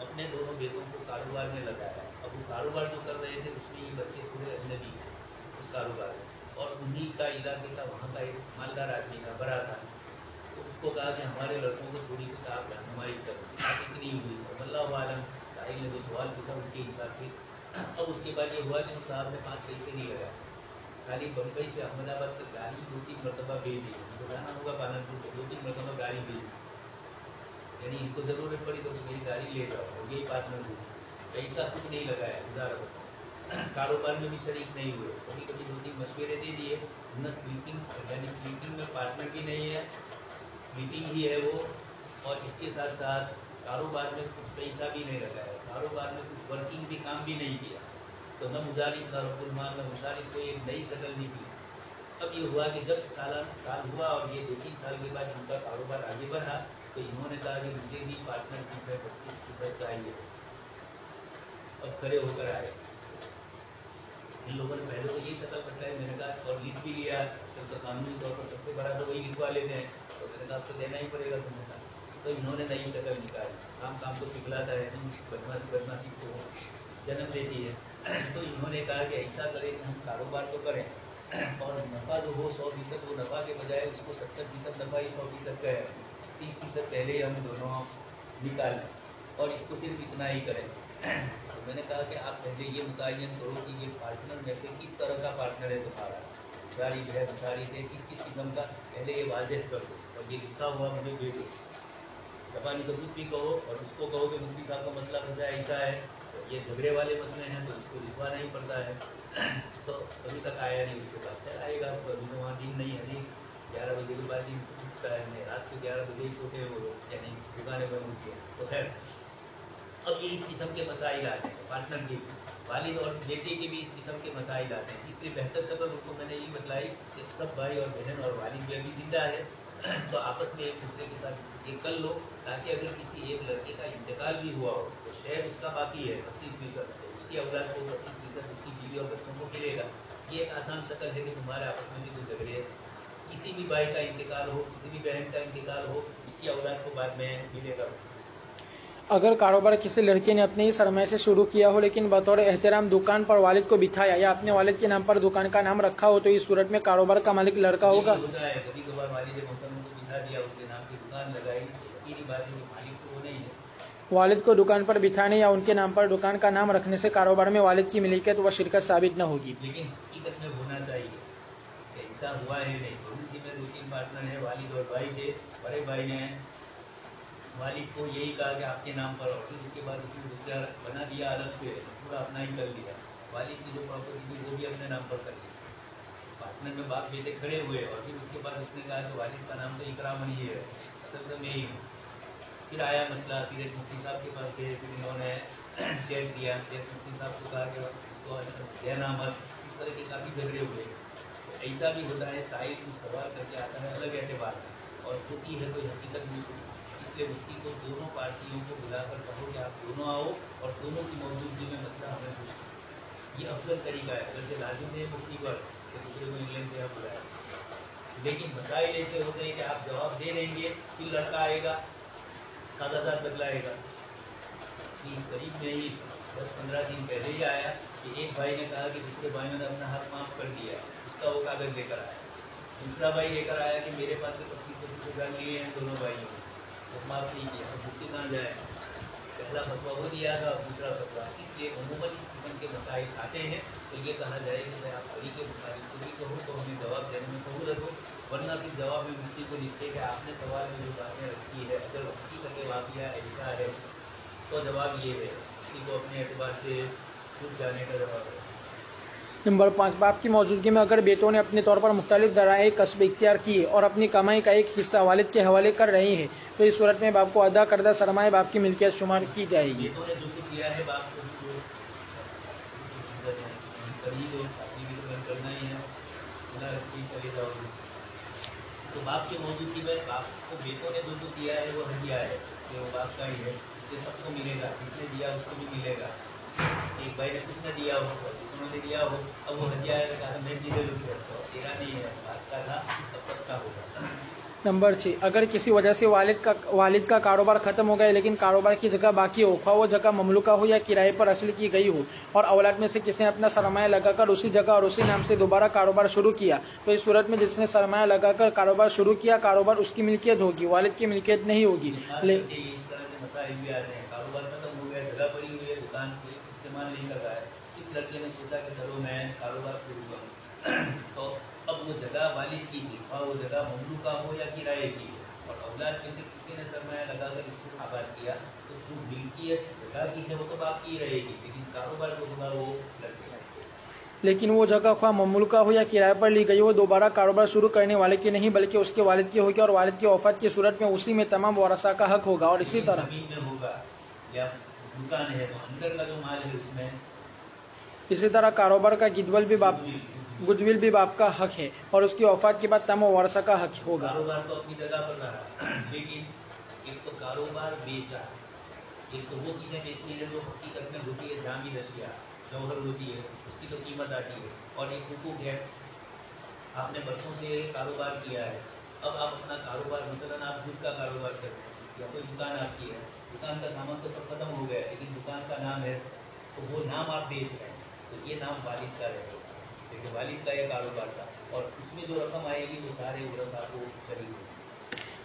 अपने दोनों बेटों को कारोबार में लगाया। अब वो कारोबार जो कर रहे थे उसमें ये बच्चे पूरे अजनबी उस कारोबार में, और उन्हीं का इलाके का वहाँ का एक मालदार आदमी का बड़ा था। तो उसको कहा कि हमारे लड़कों को थोड़ी कुछ आप रहनुमाई करें। बात इतनी हुई और अल्लाह आलम साहिल ने जो सवाल पूछा उसके हिसाब से अब उसके बाद ये हुआ कि उस साहब ने 5 पैसे नहीं लगाए, खाली बम्बई से अहमदाबाद तक गाड़ी 2-3 मरतबा भेजी। उनको जाना होगा पालनपुर को, 2-3 मरतबा गाड़ी भेजी, यानी इनको जरूरत पड़ी तो मेरी गाड़ी ले जाओ, और यही पार्टनर हुई। पैसा कुछ नहीं लगाया, गुजारा कारोबार में भी शरीक नहीं हुए। कभी कभी 2-3 मशवरे दे दिए, न स्लीपिंग यानी स्लीपिंग में पार्टनर भी नहीं है, स्लीपिंग ही है वो, और इसके साथ साथ कारोबार में कुछ पैसा भी नहीं लगाया, कारोबार में कुछ वर्किंग भी काम भी नहीं किया। तो न मुजारिफ न रब्बुल-माल न मुशारिफ को एक नई शक्ल नहीं की। अब ये हुआ कि जब साल हुआ और ये 2-3 साल के बाद उनका कारोबार आगे बढ़ा, तो इन्होंने कहा कि मुझे भी पार्टनरशिप में 25% चाहिए। अब खड़े होकर आए, इन लोगों ने पहले तो ये शक्ल बताई, मैंने कहा और लिख भी लिया, तो कानूनी तौर पर सबसे बड़ा तो वही लिखवा लेते हैं, तो मैंने कहा आपको देना ही पड़ेगा तुमने। तो इन्होंने नई शक्ल निकाली, काम को सिखलाता है, बदमाशी को जन्म देती है। तो इन्होंने कहा कि ऐसा करें कि हम कारोबार तो करें और नफ़ा जो हो 100%, वो नफ़ा के बजाय उसको 70% नफ़ा ही 100% का है, 30% पहले ही हम दोनों निकाल लें और इसको सिर्फ इतना ही करें। तो मैंने कहा कि आप पहले ये मुतय्यन करो कि ये पार्टनर में से किस तरह का पार्टनर है तुम्हारा, मुशारिक है, मुशारिक है, किस किस्म का, पहले ये वाज़ेह कर दो और ये लिखा हुआ मुझे दे दो। ज़बानी सबूत भी कहो और उसको कहो कि मुफ्ती साहब का मसला फंसा ऐसा है, तो ये झगड़े वाले मसले हैं तो इसको लिखवाना ही पड़ता है। तो अभी तक आया नहीं, उसके बाद चल आएगा। तो अभी तो वहाँ दिन नहीं है, अभी 11 बजे के बाद दिन उठता है, रात को 11 बजे ही सोते हैं वो लोग, यानी दुकानें बंद होती है। तो खैर अब ये इस किस्म के मसाइल आते हैं, पार्टनर के वालिद और बेटे के भी इस किस्म के मसाइल आते हैं। इसलिए बेहतर शक्ल उनको मैंने ये बतलाई कि सब भाई और बहन और वालिद भी अभी जिंदा है तो आपस में एक दूसरे के साथ ये कर लो, ताकि अगर किसी एक लड़के का इंतकाल भी हुआ हो तो शेयर उसका बाकी है 25%, तो उसकी औलाद को 25%, उसकी बीवी और बच्चों को मिलेगा। ये एक आसान शक्ल है कि तुम्हारे आपस में भी कोई झगड़े, किसी भी भाई का इंतकाल हो, किसी भी बहन का इंतकाल हो, उसकी औलाद को बाद में मिलेगा। अगर कारोबार किसी लड़के ने अपने ही सरमाए से शुरू किया हो लेकिन बतौर एहतराम दुकान पर वालिद को बिठाया या अपने वालिद के नाम पर दुकान का नाम रखा हो, तो इस सूरत में कारोबार का मालिक लड़का होगा। होता है कभी कभार वालिद मोहतरम को बिठा दिया, उसके नाम की दुकान लगाई, यही बात है, मालिक तो वो नहीं है। वालिद को दुकान पर बिठाने या उनके नाम पर दुकान का नाम रखने से कारोबार में वालिद की मिल्कियत व शिरकत साबित न होगी। लेकिन हकीकत में होना चाहिए, ऐसा हुआ है नहीं। उसी में 2-3 पार्टनर है, वालिद और भाई थे, बड़े भाई ने वालिद को यही कहा कि आपके नाम पर, और फिर उसके बाद उसने दूसरा बना दिया अलग से, पूरा अपना ही कर दिया। वालिद की जो प्रॉपर्टी थी वो भी अपने नाम पर कर दी। पार्टनर में बाप बेटे खड़े हुए और फिर उसके बाद उसने कहा कि वालिद का नाम तो इकराम ही है, असल में मैं ही हूँ। फिर आया मसला, फिर एक मुफ्ती साहब के पास गए, फिर इन्होंने चेक दिया, चेक मुफ्ती साहब को कहा कि उसको देना मत, इस तरह के काफ़ी झगड़े हुए। तो ऐसा भी होता है, साहिल कुछ सवाल करके आता है अलग एतबार और होती है कोई हकीकत दूसरी। इसलिए मुफ्ती को दोनों पार्टियों को बुलाकर कहो कि आप दोनों आओ और दोनों की मौजूदगी में मसला हमें पूछो। ये अफजल तरीका है। अगर से लाजिम है मुफ्ती पर तो दूसरे को इंग्लैंड से आप बुलाए, लेकिन मसाइल ऐसे होते हैं कि आप जवाब दे देंगे, फिर लड़का आएगा कागजात बदलाएगा। करीब में ही 10-15 दिन पहले ही आया कि एक भाई ने कहा कि दूसरे भाइयों ने अपना हक माफ कर दिया, उसका वो कागज लेकर आया। दूसरा भाई लेकर आया कि मेरे पास से 25,000 लिए हैं दोनों भाइयों ने, तो माफ नहीं किया, तो मुफ्ती कहाँ जाए। पहला फतवा वो दिया था, दूसरा फतवा। इसलिए अमूमन इस किस्म के मसाइल आते हैं तो ये कहा जाए कि भाई आप अली के मुखालिफ को भी कहो तो हमें जवाब देने में सहूलत हो, वरना फिर जवाब में मुफ्ती को लिखते कि आपने सवाल में जो बातें रखी है अगर हकीकत के वाक़या ऐसा है तो जवाब ये है, मुफ्ती को अपने एतबार से छूट जाने का जवाब है। नंबर 5, बाप की मौजूदगी में अगर बेटों ने अपने तौर पर मुख्तलिफ दराए कस्ब इख्तियार किए और अपनी कमाई का एक हिस्सा वालिद के हवाले कर रहे हैं, तो इस सूरत में बाप को अदा करदा सरमाए बाप की मिल्कियत शुमार की जाएगी। बेटों ने जो कुछ किया है बाप को करना ही है, चले जाओगे तो बाप की मौजूदगी में बाप को बेटों ने जो दिया है वो हदिया है, कि वो बाप का ही है, इसलिए सबको मिलेगा, जिसने दिया उसको भी मिलेगा। ایک بھائی نے کچھ نہ دیا ہو اور دوسروں نے دیا ہو, اب وہ ہدیہ کہا میں بھی لے لوں تو تیرا نہیں ہے, بات کا تھا تب تک کا ہوگا. نمبر 6, اگر کسی وجہ سے والد کا کاروبار ختم ہو گیا لیکن کاروبار کی جگہ باقی ہو, خواہ وہ جگہ مملوکہ ہو یا کرائے پر حاصل کی گئی ہو, اور اولاد میں سے کسی نے اپنا سرمایہ لگا کر اسی جگہ اور اسی نام سے دوبارہ کاروبار شروع کیا, تو اس صورت میں جس نے سرمایہ لگا کر کاروبار شروع کیا کاروبار اس کی ملکیت ہوگی, والد کی ملکیت نہیں ہوگی. اس طرح کے مسائل بھی آتے ہیں, کاروبار ختم ہو گیا, جگہ پڑی ہوئی ہے, دکان کی استعمال نہیں کر رہا ہے, اس لڑکے نے سوچا کہ چلو میں کاروبار شروع کروں, تو اب وہ جگہ والد کی تھی, اور وہ جگہ مملوکہ ہو یا کرائے کی, اور اولاد میں سے کسی نے سرمایہ لگا کر اس کو آباد کیا, تو جو ملکیت جگہ کی ہے وہ تو باقی رہے گی, لیکن کاروبار جو ہوگا وہ لڑکے. لیکن وہ جگہ خواہ مملوکہ ہو یا کرائے پر لی گئی ہو, دوبارہ کاروبار شروع کرنے والے کی نہیں بلکہ اس کے والد کی ہوگی, اور والد کی وفات کی صورت میں اسی میں تمام ورثاء کا حق ہوگا. اور اسی طرح زمین میں ہوگا یا دکان ہے تو اندر کا جو مال ہے اس میں, اسی طرح کاروبار کا گڈ ول بھی باپ کا حق ہے, اور اس کی وفات کے بعد تمام ورثاء کا حق ہوگا. کاروبار تو اپنی جگہ پر رہا, لیکن ایک تو کاروبار بیچا, ایک تو وہ چیزیں بیچی ہے جو حقیقت میں ہوتی ہے جامی اشیاء, جوہر ہوتی ہے, اس کی تو قیمت آتی ہے, اور ایک حقوق ہے, آپ نے برسوں سے کاروبار کیا ہے, اب آپ اپنا کاروبار مثلاً آپ دودھ کا کاروبار کرتے ہیں یا کوئی دکان آپ کی ہے, دکان کا سامان تو سب ختم ہو گیا ہے لیکن دکان کا نام ہے, تو وہ نام آپ بیچ رہے ہیں, تو یہ نام والد کا رہے گا, لیکن والد کا یہ کاروبار تھا, اور اس میں جو رقم آئے گی وہ سارے ورثاء کو شریک ہوگی.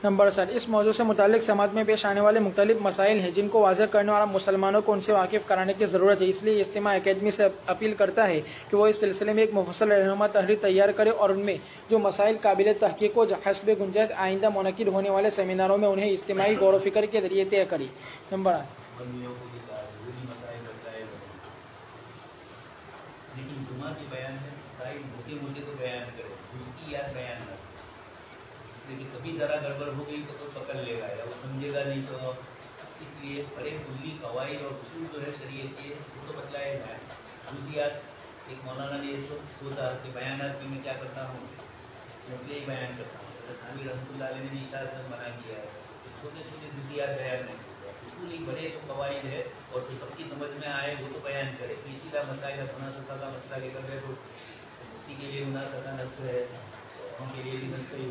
نمبر 7, اس موضوع سے متعلق سماج میں پیش آنے والے مختلف مسائل ہیں جن کو واضح کرنے اور مسلمانوں کو ان سے واقف کرانے کی ضرورت ہے, اس لیے اجتماع اکیڈمی سے اپیل کرتا ہے کہ وہ اس سلسلے میں ایک مفصل رہنما تحریر تیار کرے اور ان میں جو مسائل قابل تحقیق و حسب گنجائش آئندہ منعقد ہونے والے سیمیناروں میں انہیں اجتماعی غور و فکر کے ذریعے طے کرے. نمبر 8, لیکن جمعہ کے بیان میں مسائل موٹے موٹے کو بیان کرے, جزئیات بیان نہ کرے, لیکن کبھی ذرا گڑبڑ ہو گئی تو پکڑ لے گا یا وہ سمجھے گا نہیں, تو اس لیے بڑے کلی قواعد اور اصول جو ہے شریعت کے وہ تو بتلائے جائیں. جزئیات ایک مولانا نے سوچا کہ بیانات کی میں کیا کرتا ہوں, مسئلے ہی بیان کرتا ہوں, حضرت عامر رحمۃ اللہ علیہ نے اشارت منع کیا ہے, تو چھوٹے چھوٹے جزئیات بیان نہیں کرتے, اصول ایک بڑے جو قواعد ہے اور جو سب کی سمجھ میں آئے وہ تو بیان کرے. پیچیدہ مسائل مناسبہ کا مسئلہ لے کر گئے تو مفتی کے لیے مناسبہ نصب ہے, تو ہم کے لیے بھی نصب ہی